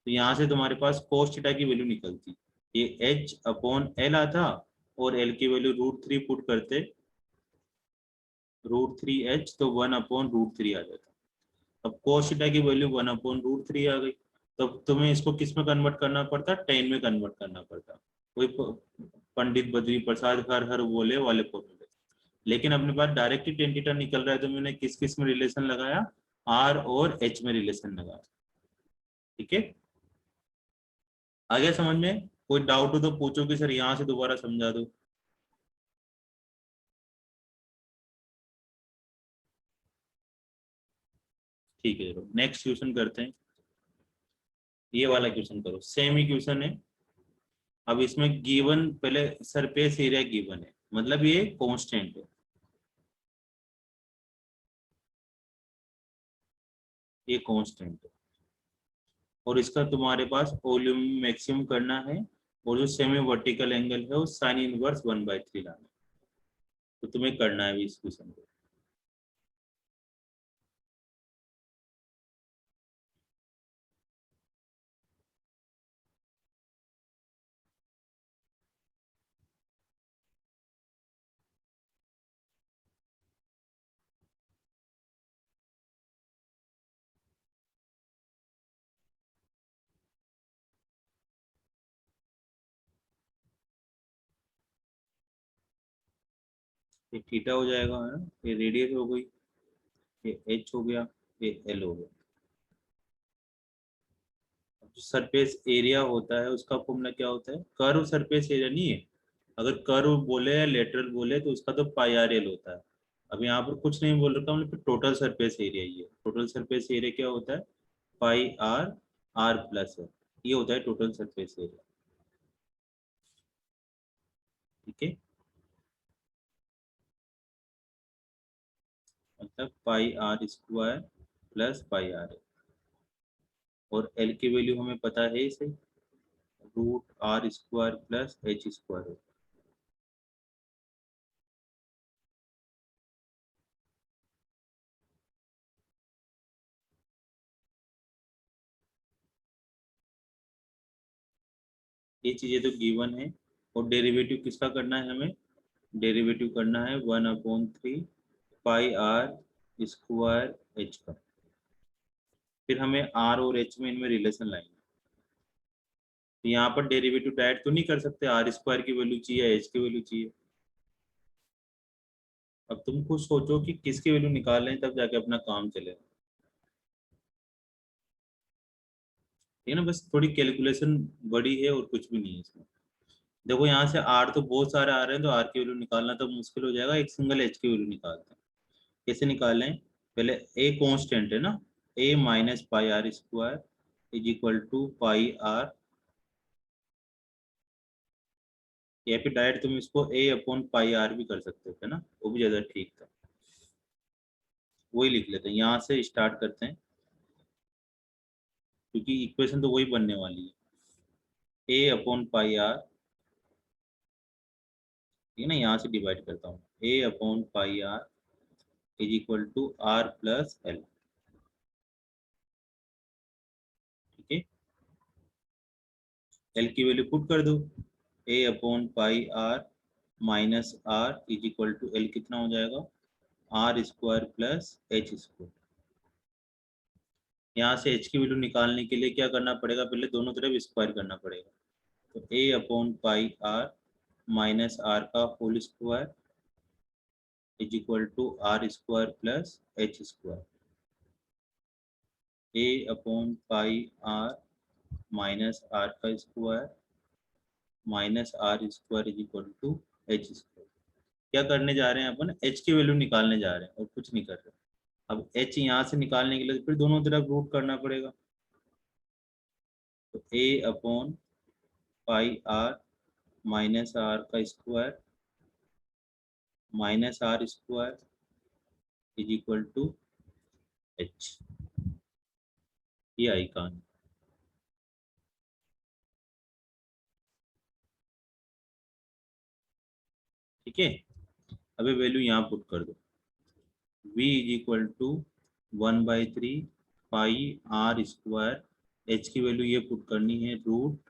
[SPEAKER 1] तो यहाँ से तुम्हारे पास कोस थीटा की वैल्यू निकलती, ये H/L आता, और L की वैल्यू √3 पुट करते, √3h, तो 1/√3 आ जाता। अब कोस थीटा की वैल्यू 1/√3 आ गई, तब तुम्हें इसको किस में कन्वर्ट करना पड़ता, टेन में कन्वर्ट करना पड़ता। वही पंडित बद्री प्रसाद हर हर बोले वाले फॉर्मूले। लेकिन अपने पास डायरेक्ट ही टेन थीटा निकल रहा है, तो मैंने किस किस में रिलेशन लगाया, R और H में रिलेशन लगाया। ठीक है, आ गया समझ में, कोई डाउट हो तो पूछो कि सर यहाँ से दोबारा समझा दो। ठीक है, चलो नेक्स्ट क्वेश्चन करते हैं। ये वाला क्वेश्चन करो, सेम ही क्वेश्चन है। अब इसमें गिवन, पहले सरफेस एरिया गिवन है, मतलब ये कांस्टेंट है, ये कांस्टेंट है, और इसका तुम्हारे पास वॉल्यूम मैक्सिमम करना है, और जो सेमी वर्टिकल एंगल है वो साइन इनवर्स 1/3 लाना है। तो तुम्हें करना है इस क्वेश्चन को। ये थीटा हो जाएगा, है ना, ये रेडियस हो गई, ये एच हो गया, ये एल हो गया। जो सरफेस एरिया होता है उसका फॉर्मूला क्या होता है, कर्व सरफेस एरिया नहीं है, अगर कर्व बोले या लेटरल बोले तो उसका तो पाई आर एल होता है। अब यहाँ पर कुछ नहीं बोल रखा, मतलब टोटल सरफेस एरिया, ये टोटल सरफेस एरिया क्या होता है, पाई आर आर प्लस है, ये होता है टोटल सरफेस एरिया। ठीक है, मतलब pi are square plus pi r, और एल की वैल्यू हमें पता है इसे, root r square plus H square है। ये चीजें तो गिवन है, और डेरिवेटिव किसका करना है हमें, डेरिवेटिव करना है 1/3 पाई आर स्क्वायर एच का। फिर हमें आर और एच में इनमें रिलेशन लाएंगे। तो यहाँ पर डेरिवेटिव डायरेक्ट तो नहीं कर सकते, आर स्क्वायर की वैल्यू चाहिए, एच की वैल्यू चाहिए। अब तुम खुद सोचो कि किसकी वैल्यू निकाल लें तब जाके अपना काम चलेगा। ठीक है ना, बस थोड़ी कैलकुलेशन बड़ी है और कुछ भी नहीं है इसमें। देखो यहाँ से आर तो बहुत सारे आ रहे हैं, तो आर की वैल्यू निकालना तो मुश्किल हो जाएगा, एक सिंगल एच की वैल्यू निकालते हैं। कैसे निकालें, पहले ए कांस्टेंट है ना, A minus pi are square is equal to pi r, या फिर डायरेक्ट तुम इसको ए अपॉन पाई आर भी कर सकते थे ना, वो भी ज़्यादा ठीक था। वही लिख लेते हैं, यहाँ से स्टार्ट करते हैं, क्योंकि इक्वेशन तो वही बनने वाली है, ए अपॉन पाई आर, ठीक है ना, यहाँ से डिवाइड करता हूँ, A upon pi r is equal to r plus L. ठीक है, एल की वैल्यू पुट कर दो, A upon pi are minus r is equal to L कितना हो जाएगा, r square plus H square. यहाँ से एच की वैल्यू निकालने के लिए क्या करना पड़ेगा, पहले दोनों तरफ स्क्वायर करना पड़ेगा। तो A upon pi are minus are का whole square is equal to are square plus H square. A upon pi are minus are का square minus are square is equal to H square. क्या करने जा रहे हैं अपन, H की value निकालने जा रहे हैं और कुछ नहीं कर रहे। अब एच यहाँ से निकालने के लिए फिर दोनों तरफ रूट करना पड़ेगा। तो A upon pi are minus are का square minus are square is equal to H, ये आई कहानी। ठीक है, अभी वैल्यू यहाँ पुट कर दो, v is equal to 1/3 pi are square, H की वैल्यू ये पुट करनी है, root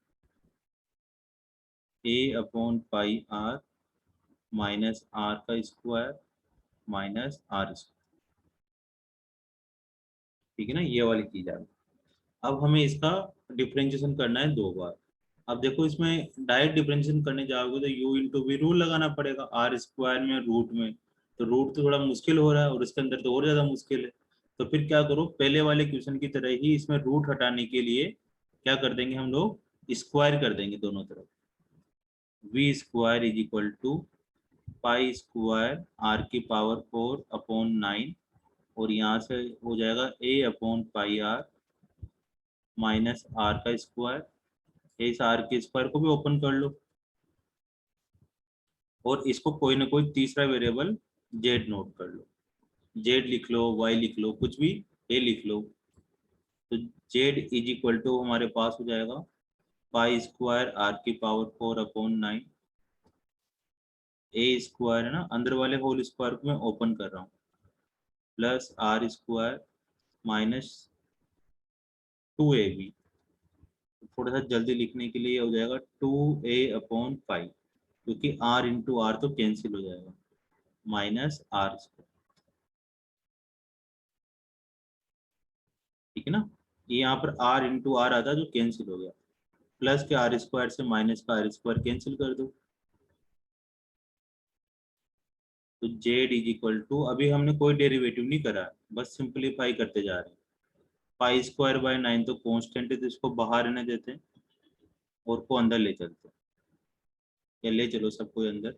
[SPEAKER 1] A upon pi are minus are का स्क्वायर माइनस आर स्क्वायर। ठीक है ना, ये वाली चीज आ गई। अब हमें इसका डिफरेंशिएशन करना है 2 बार। अब देखो इसमें डायरेक्ट डिफरेंशिएशन करने जाओगे तो u इंटू वी रूल लगाना पड़ेगा, आर स्क्वायर में रूट में, तो रूट तो थोड़ा मुश्किल हो रहा है और इसके अंदर तो और ज्यादा मुश्किल है। तो फिर क्या करो, पहले वाले क्वेश्चन की तरह ही इसमें रूट हटाने के लिए क्या कर देंगे हम लोग, स्क्वायर कर देंगे दोनों तरफ। V square is equal to pi square R की पावर 4/9, और यहाँ से हो जाएगा a upon pi are minus are का स्क्वायर। इस आर के स्क्वायर को भी ओपन कर लो और इसको कोई ना कोई तीसरा वेरिएबल जेड नोट कर लो, जेड लिख लो, वाई लिख लो, कुछ भी, ए लिख लो। तो जेड इज इक्वल टू हमारे पास हो जाएगा पाई स्क्वायर आर की पावर 4 अपॉन 9, ए स्क्वायर है ना, अंदर वाले होल स्क्वायर को मैं ओपन कर रहा हूँ, plus are square minus 2ab। थोड़ा सा जल्दी लिखने के लिए हो जाएगा 2a अपॉन 5, क्योंकि r इंटू आर तो कैंसिल हो जाएगा, माइनस आर स्क्वायर। ठीक है ना, ये यहाँ पर r इंटू आर आता जो कैंसिल हो गया, प्लस के आर स्क्वायर से माइनस का आर स्क्वायर कैंसिल कर दो। तो जेड इज इक्वल टू, अभी हमने कोई डेरिवेटिव नहीं करा, बस सिंपलीफाई करते जा रहे हैं। पाई स्क्वायर बाय 9 तो कांस्टेंट है, तो इसको बाहर रहने देते हैं और को अंदर ले चलते हैं, या ले चलो सबको अंदर।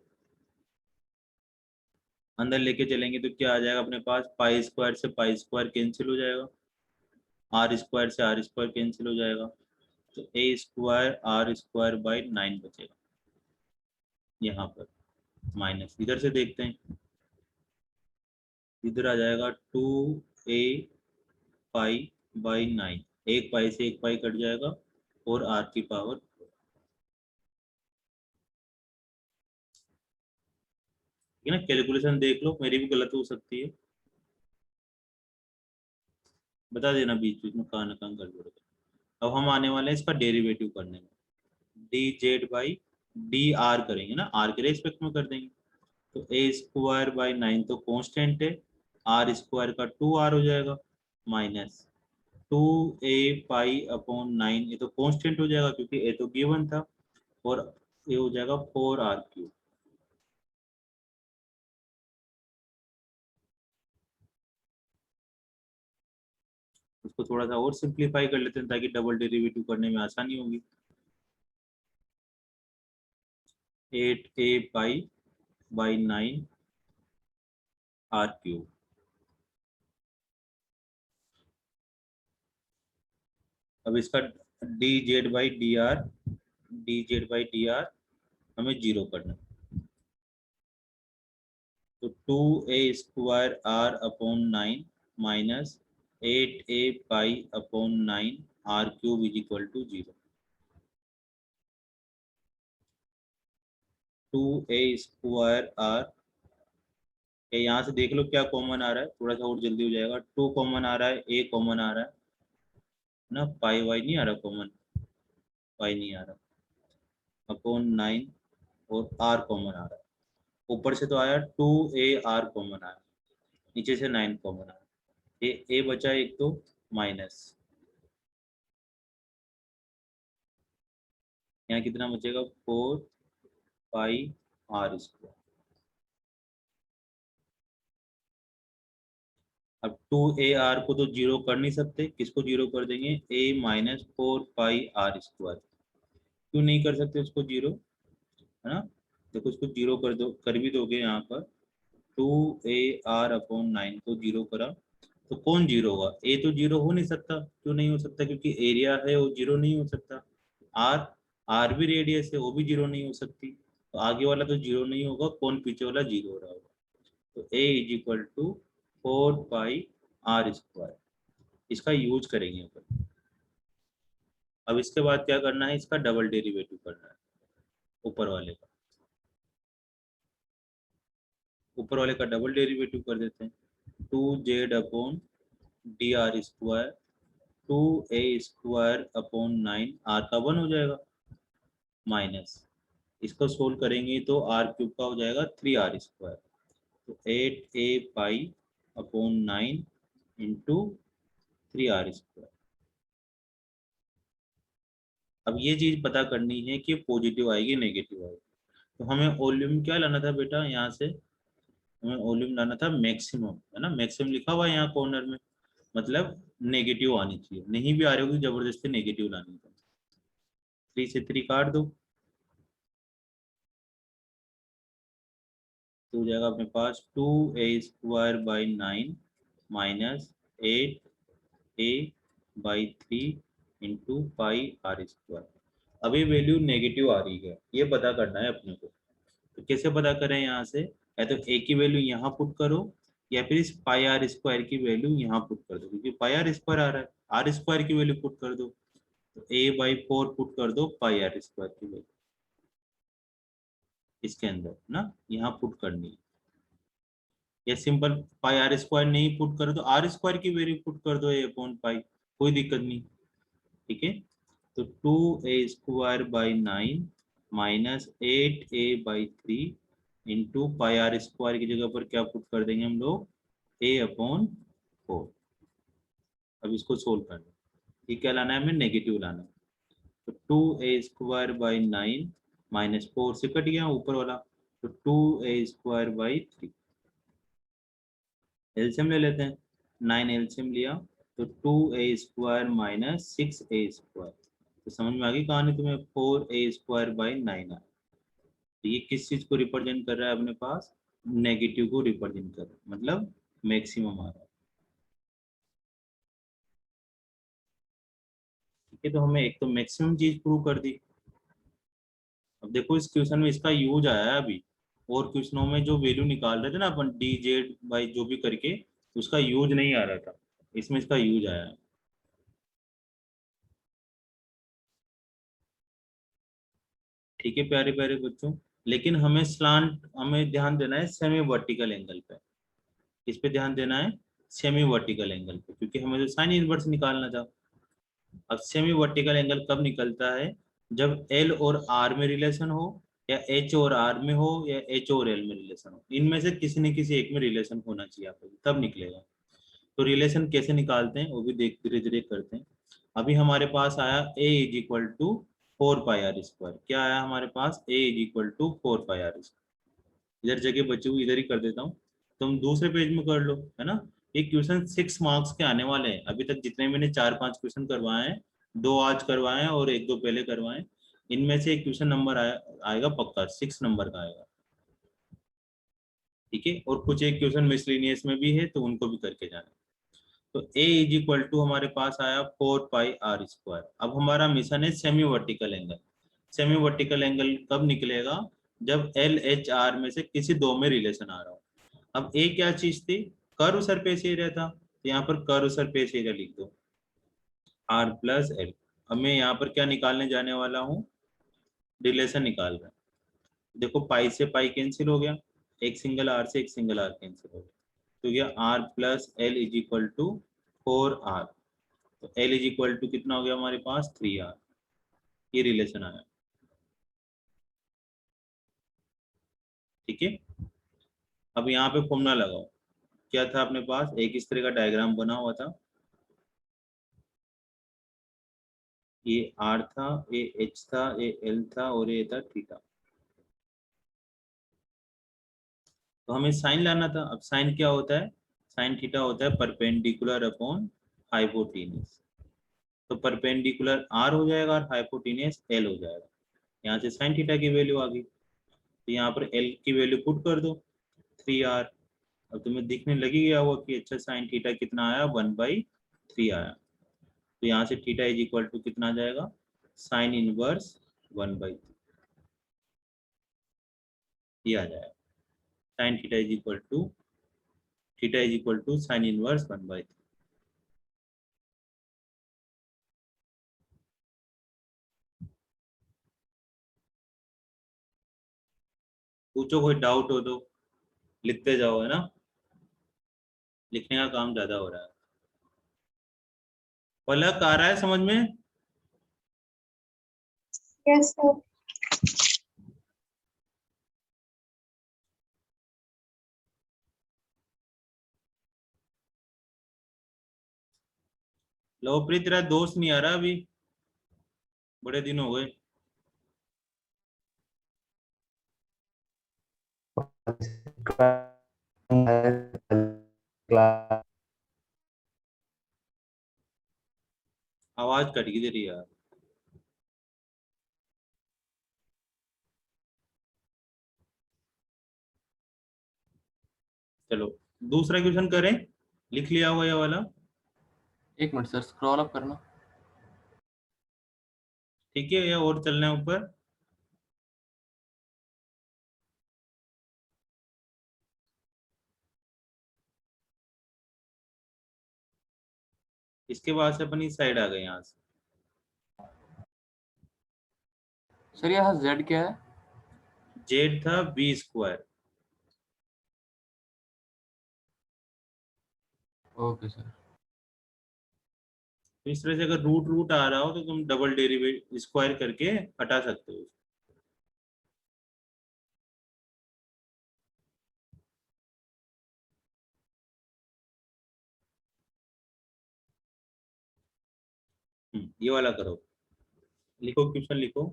[SPEAKER 1] अंदर लेके चलेंगे तो क्या आ जाएगा अपने पास, पाई स्क्वायर से पाई स्क्वायर कैंसिल हो जाएगा, आर स्क्वायर से आर स्क्वायर कैंसिल हो जाएगा, तो ए स्क्वायर आर स्क्वायर बाई 9 बचेगा। यहाँ पर माइनस, इधर से देखते हैं, इधर आ जाएगा 2a पाई बाई 9, एक पाई से एक पाई कट जाएगा और आर की पावर। ठीक है ना, कैलकुलेशन देख लो, मेरी भी गलत हो सकती है, बता देना बीच बीच में कहाँ ना कहाँ गड़बड़ है। अब हम आने वाले हैं इसका डेरिवेटिव करने में, D Z by D are करेंगे ना, आर के रेस्पेक्ट में कर देंगे। तो ए स्क्वायर बाई 9 तो कांस्टेंट है, आर स्क्वायर का 2r हो जाएगा, माइनस 2a पाई अपॉन 9, ये तो कांस्टेंट हो जाएगा क्योंकि ए तो गिवन था, और ये हो जाएगा 4r3। उसको थोड़ा सा और सिंप्लीफाई कर लेते हैं ताकि डबल डेरिवेटिव करने में आसानी होगी। 8a pi by 9 r3। अब इसका D Z by D R हमें जीरो करना है, तो 2a square R upon 9 minus 8a pi upon 9 R cube is equal to 0। 2a square R, यहाँ से देख लो क्या कॉमन आ रहा है, थोड़ा सा और जल्दी हो जाएगा, 2 कॉमन आ रहा है, a कॉमन आ रहा है ना, पाई वाई नहीं आ रहा कॉमन, पाई नहीं आ रहा, अपॉन 9 और r कॉमन आ रहा है, ऊपर से तो आया 2ar कॉमन आया, नीचे से 9 कॉमन आया, ए बचा एक तो माइनस, यहाँ कितना बचेगा 4 पाई आर स्क्वायर। अब 2ar को तो जीरो कर नहीं सकते, किसको जीरो कर देंगे, a minus 4 pi are square. क्यों नहीं कर सकते उसको जीरो, है ना, देखो उसको जीरो कर दो, कर भी दोगे यहाँ पर, 2ar अपॉन 9 को जीरो करा तो कौन जीरो होगा, ए तो जीरो हो नहीं सकता, क्यों नहीं हो सकता, क्योंकि एरिया है वो जीरो नहीं हो सकता, आर आर भी रेडियस है वो भी जीरो नहीं हो सकती, तो आगे वाला तो जीरो नहीं होगा, कौन पीछे वाला जीरो हो रहा होगा, तो A is equal to 4 pi are square, इसका यूज करेंगे अपन। अब इसके बाद क्या करना है, इसका डबल डेरिवेटिव करना है, ऊपर वाले का, ऊपर वाले का डबल डेरिवेटिव कर देते हैं, 2z upon D R square 2a square upon 9 R का 1 हो जाएगा, माइनस इसको सोल्व करेंगे तो आर क्यूब का हो जाएगा 3r स्क्वायर, तो 8a pi upon 9 into 3r square. अब ये चीज पता करनी है कि पॉजिटिव आएगी नेगेटिव आएगी, तो हमें वॉल्यूम क्या लाना था बेटा, यहाँ से हमें वॉल्यूम लाना था मैक्सिमम, है ना, मैक्सिमम लिखा हुआ है यहाँ कॉर्नर में, मतलब नेगेटिव आनी चाहिए, नहीं भी आ रही होगी जबरदस्ती नेगेटिव लानी है, 3 से 3 काट दो तो हो जाएगा अपने पास 2a square by 9 minus 8a/3 into pi are square. अभी वैल्यू नेगेटिव आ रही है, ये पता करना है अपने को। तो कैसे पता करें? यहाँ से या तो a की वैल्यू यहाँ पुट करो या फिर इस पाई आर स्क्वायर की वैल्यू यहाँ पुट कर दो, क्योंकि पाई आर स्क्वायर आ रहा है, आर स्क्वायर की वैल्यू पुट कर दो, तो a/4 पुट कर दो पाई आर स्क्वायर की वैल्यू इसके अंदर ना, यहाँ पुट करनी है। या सिंपल पाई आर स्क्वायर नहीं पुट करो तो आर स्क्वायर की वैल्यू पुट कर दो a/पाई, कोई दिक्कत नहीं। ठीक है, तो 2a²/9 minus 8a/3 into pi are square की जगह पर क्या पुट कर देंगे हम लोग? a/4। अब इसको सोल्व करना, ये क्या लाना है हमें? नेगेटिव लाना है। तो 2a²/9 माइनस 4 से कट गया ऊपर वाला, तो 2a²/3। एलसीएम ले लेते हैं, 9 एलसीएम लिया तो 2a² माइनस 6a²। तो समझ में आ गई कहानी तुम्हें? 4a²/9 आया। तो ये किस चीज को रिप्रेजेंट कर रहा है अपने पास? नेगेटिव को रिप्रेजेंट कर रहा है, मतलब मैक्सिमम आ रहा है। ठीक है, तो हमें एक तो मैक्सिमम चीज प्रूव कर दी। अब देखो इस क्वेश्चन में इसका यूज आया है अभी, और क्वेश्चनों में जो वैल्यू निकाल रहे थे ना अपन dz/, जो भी करके, उसका यूज नहीं आ रहा था, इसमें इसका यूज आया है। ठीक है प्यारे प्यारे बच्चों, लेकिन हमें स्लांट, हमें ध्यान देना है सेमी वर्टिकल एंगल पे। इस पे ध्यान देना है, सेमी वर्टिकल एंगल पे, क्योंकि हमें तो साइन इनवर्स निकालना था। अब सेमी वर्टिकल एंगल कब निकलता है? जब एल और आर में रिलेशन हो, या एच और आर में हो, या एच और एल में रिलेशन हो, इनमें से किसी न किसी एक में रिलेशन होना चाहिए आपको, तब निकलेगा। तो रिलेशन कैसे निकालते हैं वो भी देख धीरे धीरे करते हैं। अभी हमारे पास आया a = 4 πr²। क्या आया हमारे पास? a = 4 πr²। इधर जगह बची हुई इधर ही कर देता हूँ, तुम दूसरे पेज में कर लो, है ना। ये क्वेश्चन 6 मार्क्स के आने वाले हैं। अभी तक जितने मैंने 4-5 क्वेश्चन करवाए हैं, 2 आज करवाए हैं और 1-2 पहले करवाए हैं, इनमें से एक क्वेश्चन नंबर आएगा पक्का, 6 नंबर का आएगा। ठीक है, और कुछ एक क्वेश्चन मिसलिनियस में भी है, तो उनको भी करके जाना। तो a = हमारे पास आया 4 πr²। अब हमारा मिशन है semi vertical angle. Semi vertical angle कब निकलेगा? जब एल एच आर में से किसी दो में रिलेशन आ रहा हो। अब ए क्या चीज थी? कर्व सरफेस एरिया था, तो यहाँ पर कर्व सरफेस एरिया लिख दो, आर प्लस एल। अब मैं यहाँ पर क्या निकालने जाने वाला हूँ? रिलेशन निकाल रहा है। देखो पाई से पाई कैंसिल हो गया, एक सिंगल आर से एक सिंगल आर कैंसिल हो गया, तो ये आर प्लस एल = 4r। तो L = कितना हो गया हमारे पास? 3r। ये रिलेशन आया। ठीक है, अब यहाँ पे फॉर्मूला लगाओ। क्या था अपने पास? एक इस तरह का डायग्राम बना हुआ था, ये r था, ये h था, ये l था और ये था थीटा। तो हमें साइन लाना था। अब साइन क्या होता है? साइन थीटा होता है परपेंडिकुलर अपॉन हाइपोटेन्यूज। तो परपेंडिकुलर r हो जाएगा और हाइपोटेन्यूज l हो जाएगा। यहाँ से साइन थीटा की वैल्यू आ गई, तो यहाँ पर l की वैल्यू पुट कर दो, 3r। अब तुम्हें दिखने लगी गया होगा कि अच्छा साइन थीटा कितना आया? 1/3 आया। तो यहाँ से थीटा = कितना आ जाएगा? साइन इनवर्स 1/3 ये आ जाएगा। Sine theta = sine inverse 1/3। पूछो कोई डाउट हो तो, लिखते जाओ, है ना, लिखने का काम ज्यादा हो रहा है। पलक आ रहा है समझ में?
[SPEAKER 3] Yes, sir.
[SPEAKER 1] लवप्रीत तेरा दोस्त नहीं आ रहा अभी, बड़े दिन हो गए।
[SPEAKER 4] क्लास
[SPEAKER 1] आवाज कट गई तेरी यार। चलो दूसरा क्वेश्चन करें। लिख लिया होगा ये वाला?
[SPEAKER 6] एक मिनट सर, स्क्रॉल अप करना।
[SPEAKER 1] ठीक है, या और चलना है ऊपर? इसके बाद से अपन इस साइड आ गए यहाँ से।
[SPEAKER 6] सर यहाँ जेड क्या है?
[SPEAKER 1] जेड था बी स्क्वायर।
[SPEAKER 6] Okay sir.
[SPEAKER 1] तो इस तरह से अगर रूट रूट आ रहा हो तो तुम डबल डेरिवेटिव स्क्वायर करके हटा सकते हो। ये वाला करो, लिखो क्वेश्चन लिखो।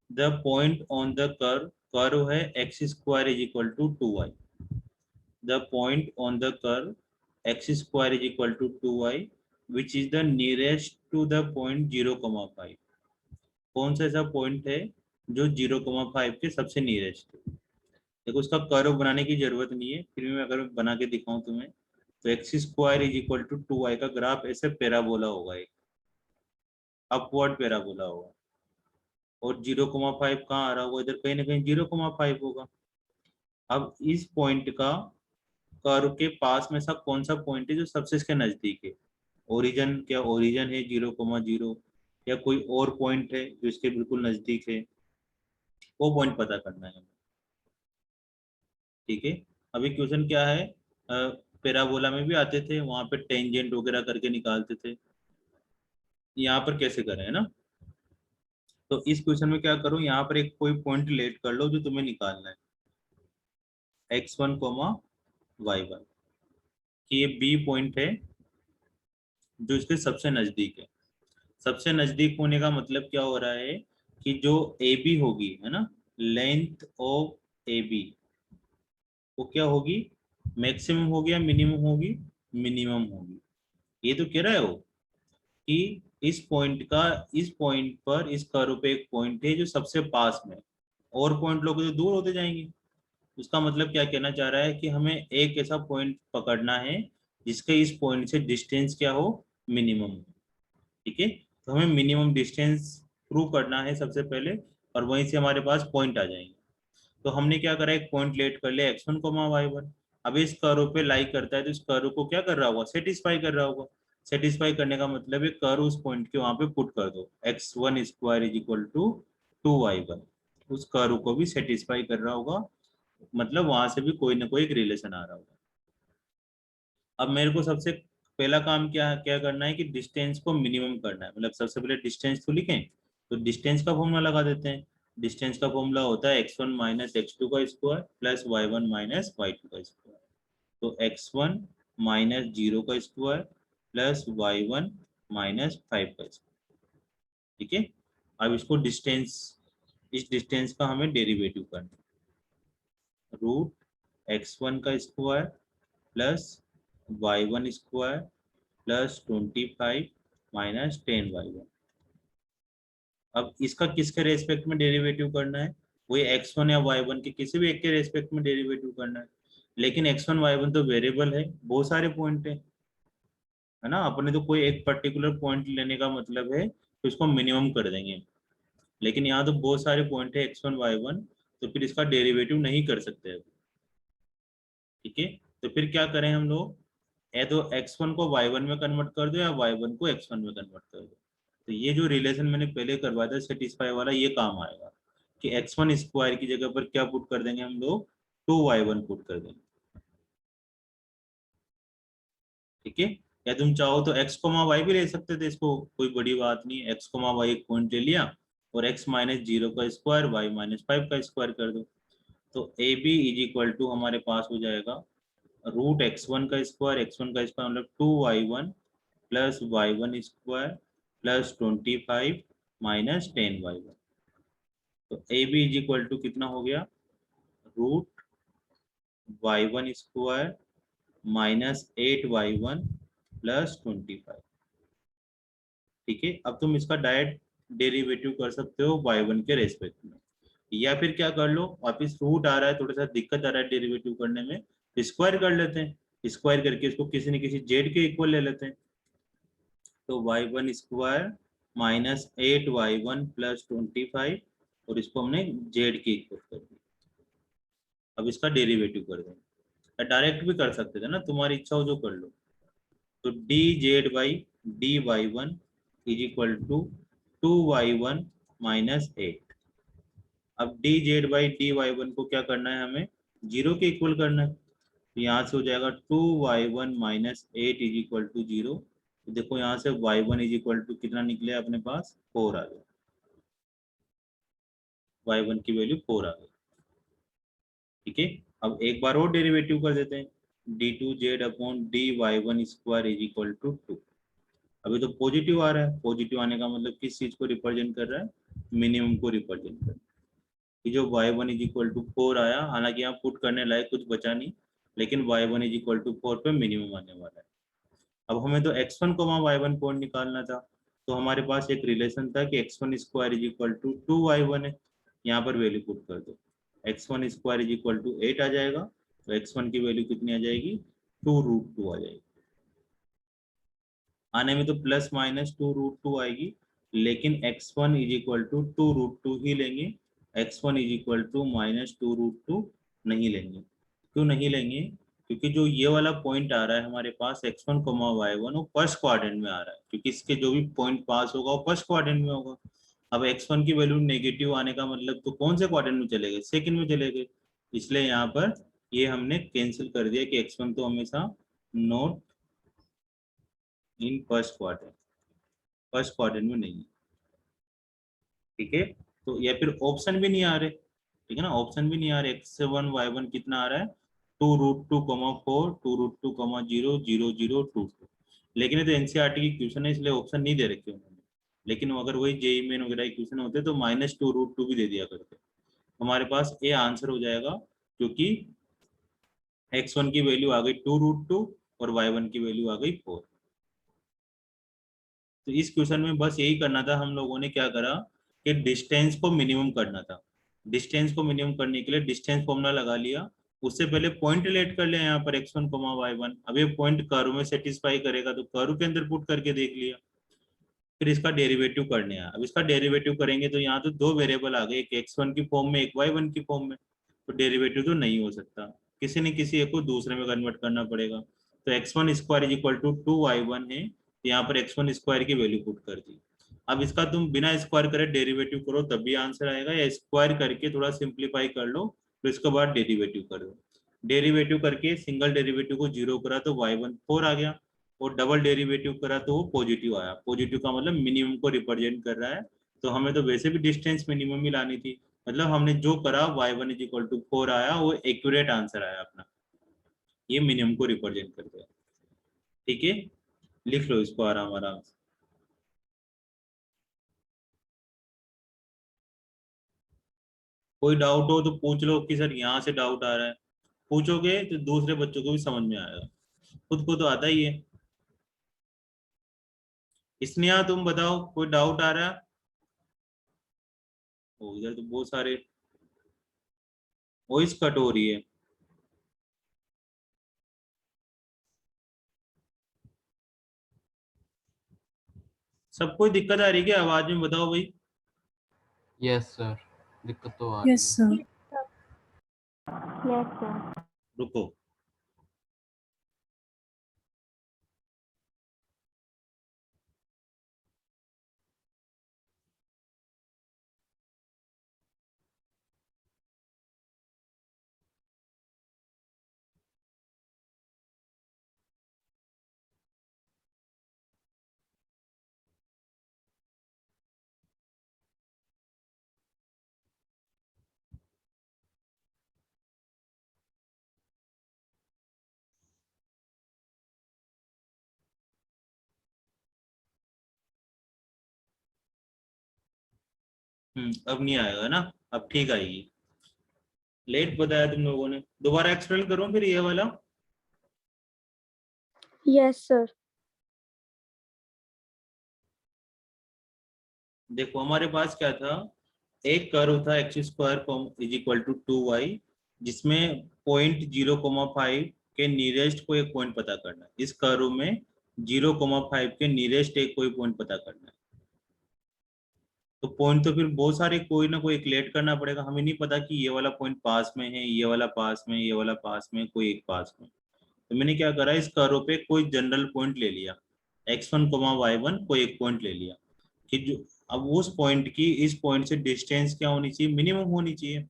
[SPEAKER 1] The point on the curve है X square is equal to 2y। The point on the curve X square is equal to 2y which is the nearest to the point 0,5। कौन सा ऐसा पॉइंट है जो 0,5 के सबसे nearest है? देखो इसका कर्व बनाने की जरूरत नहीं है, फिर भी मैं अगर बना के दिखाऊं तुम्हें, तो X square is equal to 2y का ग्राफ ऐसे पैराबोला होगा, एक अपवर्ड पैराबोला होगा, और 0,5 कहाँ आ रहा होगा? इधर कहीं ना कहीं 0,5 होगा। अब इस पॉइंट का कर्व के पास में सा कौन सा पॉइंट है जो सबसे इसके नजदीक है? ओरिजिन, क्या ओरिजिन है 0,0, या कोई और पॉइंट है जो इसके बिल्कुल नजदीक है? वो पॉइंट पता करना है हमें। ठीक है, अभी क्वेश्चन क्या है, पैराबोला में भी आते थे, वहां पे टेंजेंट वगैरह करके निकालते थे, यहाँ पर कैसे करें, है ना? तो इस क्वेश्चन में क्या करो, यहाँ पर एक कोई पॉइंट लेट कर लो जो तुम्हें निकालना है, x1, y1, कि ये बी पॉइंट है जो इसके सबसे नजदीक है। सबसे नजदीक होने का मतलब क्या हो रहा है कि जो ए बी होगी, है ना, लेंथ ऑफ ए बी, वो क्या होगी? मैक्सिमम होगी या मिनिमम होगी? मिनिमम होगी। ये तो कह रहा है वो कि इस पॉइंट का, इस पॉइंट पर, इस कर्व पे एक पॉइंट है जो सबसे पास में है, और पॉइंट लोग तो दूर होते जाएंगे। उसका मतलब क्या कहना चाह रहा है कि हमें एक ऐसा पॉइंट पकड़ना है जिसके इस पॉइंट से डिस्टेंस क्या हो? मिनिमम हो। ठीक है, तो हमें मिनिमम डिस्टेंस प्रूव करना है सबसे पहले, और वहीं से हमारे पास पॉइंट आ जाएंगे। तो हमने क्या करा, एक पॉइंट लेट कर लिया x1, y1। अब इस कर्व पे लाई करता है तो इस कर्व को क्या कर रहा होगा? सेटिस्फाई कर रहा होगा। सेटिस्फाई करने का मतलब है कर्व उस पॉइंट के वहां पे पुट कर दो, x1 square is equal to 2y1, उस कर्व को भी सेटिस्फाई कर रहा होगा, मतलब वहां से भी कोई ना कोई एक रिलेशन आ रहा होगा। अब मेरे को सबसे पहला काम क्या क्या करना है कि डिस्टेंस को मिनिमम करना है, मतलब सबसे पहले डिस्टेंस तो लिखें, तो डिस्टेंस का फॉर्मूला लगा देते हैं। डिस्टेंस का फॉर्मूला होता है x1 माइनस x2 का square plus y1 minus y2 का स्क्वायर। तो x1 माइनस 0 का स्क्वायर प्लस y1 माइनस 5 का स्क्वायर। ठीक है, अब इसको डिस्टेंस, इस डिस्टेंस का हमें डेरिवेटिव करना है। रूट x1 का square plus y1 square plus 25 minus 10y1। अब इसका किसके रेस्पेक्ट में डेरिवेटिव करना है? वही x1 या y1 के किसी भी एक के रेस्पेक्ट में डेरिवेटिव करना है। लेकिन x1 y1 तो वेरिएबल है, बहुत सारे पॉइंट है ना, अपने तो कोई एक पर्टिकुलर पॉइंट लेने का मतलब है तो इसको मिनिमम कर देंगे। लेकिन यहाँ तो बहुत सारे पॉइंट है x1 y1, तो फिर इसका डेरिवेटिव नहीं कर सकते। ठीक है, तो फिर क्या करें हम लोग, या तो x1 को y1 में कन्वर्ट कर दो या y1 को x1 में कन्वर्ट कर दो। तो ये जो रिलेशन मैंने पहले करवाया था सेटिस्फाई वाला, ये काम आएगा कि x1 स्क्वायर की जगह पर क्या पुट कर देंगे हम लोग? 2y1 पुट कर देंगे। ठीक है, या तुम चाहो तो x, y भी ले सकते थे, इसको कोई बड़ी बात नहीं है। x, y एक पॉइंट ले लिया और x माइनस 0 का स्क्वायर, y माइनस 5 का स्क्वायर कर दो। तो A B is equal to हमारे पास हो जाएगा रूट x1 का स्क्वायर, x1 का स्क्वायर मतलब 2y1 plus y1 square plus 25 minus 10y1। तो A B is equal to कितना हो गया? Root y1 square minus 8y1 plus 25। ठीक है, अब तुम इसका डायरेक्ट डेरिवेटिव कर सकते हो y1 के रेस्पेक्ट में। या फिर क्या कर लो, वापिस रूट आ रहा है, थोड़ा सा दिक्कत आ रहा है डेरिवेटिव करने में, स्क्वायर कर लेते हैं, स्क्वायर करके इसको किसी न किसी जेड के इक्वल ले लेते हैं। तो y1 square minus 8y1 plus 25, और इसको हमने जेड के इक्वल कर दिया। अब इसका डेरिवेटिव कर दें, डायरेक्ट भी कर सकते थे ना, तुम्हारी इच्छा हो जो कर लो। तो D Z by D Y one is equal to 2y1 minus 8। अब D Z by D Y one को क्या करना है, हमें जीरो के इक्वल करना है। तो यहाँ से हो जाएगा 2y1 minus 8 is equal to 0। तो देखो यहाँ से y1 इज इक्वल टू कितना निकले अपने पास, 4 आ गया, y1 की वैल्यू 4 आ गई। ठीक है, अब एक बार और डेरिवेटिव कर देते हैं, d2z upon D Y one square is equal to 2। अभी तो पॉजिटिव आ रहा है, पॉजिटिव आने का मतलब किस चीज को रिप्रेजेंट कर रहा है, मिनिमम को रिप्रेजेंट कर रहा है। ये जो y1 इज इक्वल टू 4 आया, हालांकि यहाँ पुट करने लायक कुछ बचा नहीं, लेकिन y1 इज इक्वल टू 4 पे मिनिमम आने वाला है। अब हमें तो x1 y1 पॉइंट निकालना था, तो हमारे पास एक रिलेशन था कि x1 square is equal to 2y1 है। यहाँ पर वैल्यू पुट कर दो, x1 square is equal to 8 आ जाएगा, तो x1 की वैल्यू कितनी आ जाएगी, 2√2 आ जाएगी। आने में तो प्लस माइनस 2√2 आएगी, लेकिन x1 इज इक्वल टू 2√2 ही लेंगे, x1 is equal to minus 2√2 नहीं लेंगे। क्यों नहीं लेंगे, क्योंकि जो ये वाला पॉइंट आ रहा है हमारे पास x1 y1 वो फर्स्ट क्वाड्रेंट में आ रहा है, क्योंकि इसके जो भी पॉइंट पास होगा वो फर्स्ट क्वाड्रेंट में होगा। अब x1 की वैल्यू नेगेटिव आने का मतलब तो कौन से क्वाड्रेंट में चले गए, सेकंड में चले गए। इसलिए यहाँ पर ये हमने कैंसिल कर दिया कि x1 तो हमेशा not in first quadrant, first quadrant में नहीं है। ठीक है, तो या फिर ऑप्शन भी नहीं आ रहे, ठीक है ना, ऑप्शन भी नहीं आ रहे। x1 y1 कितना आ रहा है, 2√2 4 2√2 0 0 0 2 2। लेकिन ये तो एनसीईआरटी की क्वेश्चन है, इसलिए ऑप्शन नहीं दे रखे उन्होंने। लेकिन अगर वही जेईई मेन वगैरह की क्वेश्चन होते तो माइनस 2√2 भी दे दिया करते। हमारे पास ए आंसर हो जाएगा, क्योंकि x1 की वैल्यू आ गई 2√2 और y1 की वैल्यू आ गई 4। तो इस क्वेश्चन में बस यही करना था, हम लोगों ने क्या करा कि डिस्टेंस को मिनिमम करना था। डिस्टेंस को मिनिमम करने के लिए डिस्टेंस फॉर्मूला लगा लिया, उससे पहले पॉइंट रिलेट कर लिया यहाँ पर x1 y1। अब ये पॉइंट कर्व में सेटिस्फाई करेगा तो कर्व के अंदर पुट करके देख लिया, फिर इसका डेरिवेटिव करने आया। अब इसका डेरिवेटिव करेंगे तो यहाँ तो दो वेरिएबल आ गए, एक x1 की फॉर्म में एक y1 की फॉर्म में, तो डेरिवेटिव तो नहीं हो सकता, किसी न किसी एक को दूसरे में कन्वर्ट करना पड़ेगा। तो x1 square is equal to 2y1 है, तो यहाँ पर x1 स्क्वायर की वैल्यू पुट कर दी। अब इसका तुम बिना स्क्वायर करे डेरिवेटिव करो तब भी आंसर आएगा, या स्क्वायर करके थोड़ा सिंप्लीफाई कर लो, तो इसके बाद डेरिवेटिव कर दो। डेरिवेटिव करके सिंगल डेरिवेटिव को जीरो करा तो y1 4 आ गया, और डबल डेरिवेटिव करा तो वो पॉजिटिव आया। पॉजिटिव का मतलब मिनिमम को रिप्रेजेंट कर रहा है, तो हमें तो वैसे भी डिस्टेंस मिनिमम ही लानी थी, मतलब हमने जो करा y1 इज इक्वल टू 4 आया, वो एक्यूरेट आंसर आया अपना, ये मिनिमम को रिप्रेजेंट करता है। ठीक है, लिख लो इसको आराम आराम से। कोई डाउट हो तो पूछ लो कि सर यहाँ से डाउट आ रहा है, पूछोगे तो दूसरे बच्चों को भी समझ में आएगा, खुद को तो आता ही है। स्नेहा तुम बताओ, कोई डाउट आ रहा है? ओ इधर तो बहुत सारे वॉइस कट हो रही है। सब कोई दिक्कत आ रही है क्या आवाज में, बताओ भाई।
[SPEAKER 6] यस सर, दिक्कत तो आ रही
[SPEAKER 5] यस
[SPEAKER 6] है।
[SPEAKER 5] सर।
[SPEAKER 3] Yes, sir.
[SPEAKER 1] रुको, अब नहीं आएगा ना, अब ठीक आएगी। लेट बताया तुम लोगों ने, दोबारा एक्सप्लेन करो फिर ये वाला।
[SPEAKER 3] Yes, sir.
[SPEAKER 1] देखो हमारे पास क्या था, एक कर्व था X square is equal to 2y, जिसमें पॉइंट 0,5 के नियरेस्ट को एक पॉइंट पता करना है। इस कर्व में 0,5 के नियरेस्ट एक कोई पॉइंट पता करना है। तो पॉइंट तो फिर बहुत सारे कोई ना कोई क्रिएट करना पड़ेगा। हमें नहीं पता कि ये वाला पॉइंट पास में है, ये वाला पास में, ये वाला पास में, कोई एक पास में। तो मैंने क्या करा, इस कर्व पे कोई जनरल पॉइंट ले लिया, x1, y1 कोई एक पॉइंट ले लिया कि जो अब उस पॉइंट की इस पॉइंट से डिस्टेंस क्या होनी चाहिए, मिनिमम होनी चाहिए।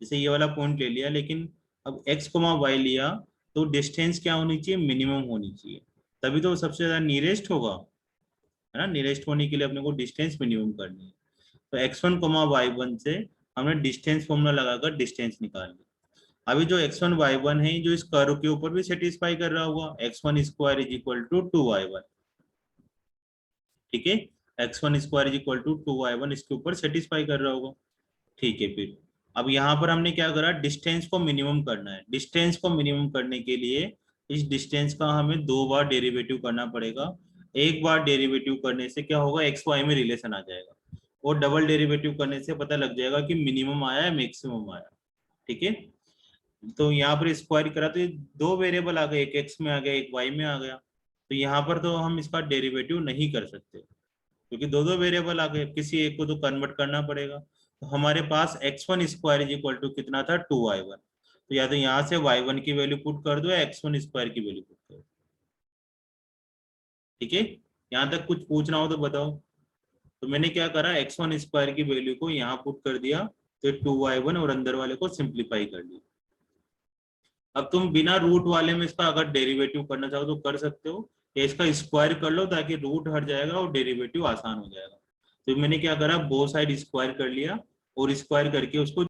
[SPEAKER 1] जैसे ये वाला पॉइंट ले लिया, लेकिन अब x, y लिया तो डिस्टेंस क्या होनी चाहिए, मिनिमम होनी चाहिए, तभी तो सबसे ज्यादा नियरेस्ट होगा, है ना। नियरेस्ट होने के लिए अपने को डिस्टेंस मिनिमम करनी है। तो x1, y1 से हमने डिस्टेंस फॉर्मूला लगाकर डिस्टेंस निकाल ली। अभी जो x1, y1 है जो इस कर्व के ऊपर भी सेटिस्फाई कर रहा होगा, x1 square is equal to 2y1, ठीक है। x1 square is equal to 2y1 इसके ऊपर सेटिस्फाई कर रहा होगा, ठीक है। फिर अब यहाँ पर हमने क्या करा, डिस्टेंस को मिनिमम करना है। डिस्टेंस को मिनिमम करने के लिए इस डिस्टेंस का हमें 2 बार डेरिवेटिव करना पड़ेगा। एक बार डेरिवेटिव करने से क्या होगा, एक्स वाई में रिलेशन आ जाएगा, और डबल डेरिवेटिव करने से पता लग जाएगा कि मिनिमम आया है मैक्सिमम आया, ठीक है। तो यहाँ पर स्क्वायर करा तो ये 2 वेरिएबल आ गए, एक एक्स में आ गया, एक वाई में आ गया। तो यहाँ पर तो हम इसका डेरिवेटिव नहीं कर सकते क्योंकि 2 वेरिएबल आ गए, किसी एक को तो कन्वर्ट करना पड़ेगा। तो हमारे पास x1 square is equal to कितना था, 2y1। तो या तो यहाँ से y1 की वैल्यू पुट कर दो या x1 स्क्वायर की वैल्यू पुट कर दो, ठीक है। यहाँ तक कुछ पूछना हो तो बताओ। तो मैंने क्या करा, x1 स्क्वायर की वैल्यू को यहाँ पुट कर दिया, तो 2y1 और अंदर वाले को सिंप्लीफाई कर लिया। अब तुम बिना रूट वाले में इसका अगर डेरिवेटिव करना चाहो तो कर सकते हो, या इसका स्क्वायर कर लो ताकि रूट हट जाएगा और डेरिवेटिव आसान हो जाएगा। तो मैंने क्या करा, बोथ साइड स्क्वायर कर लिया और स्क्वायर करके उसको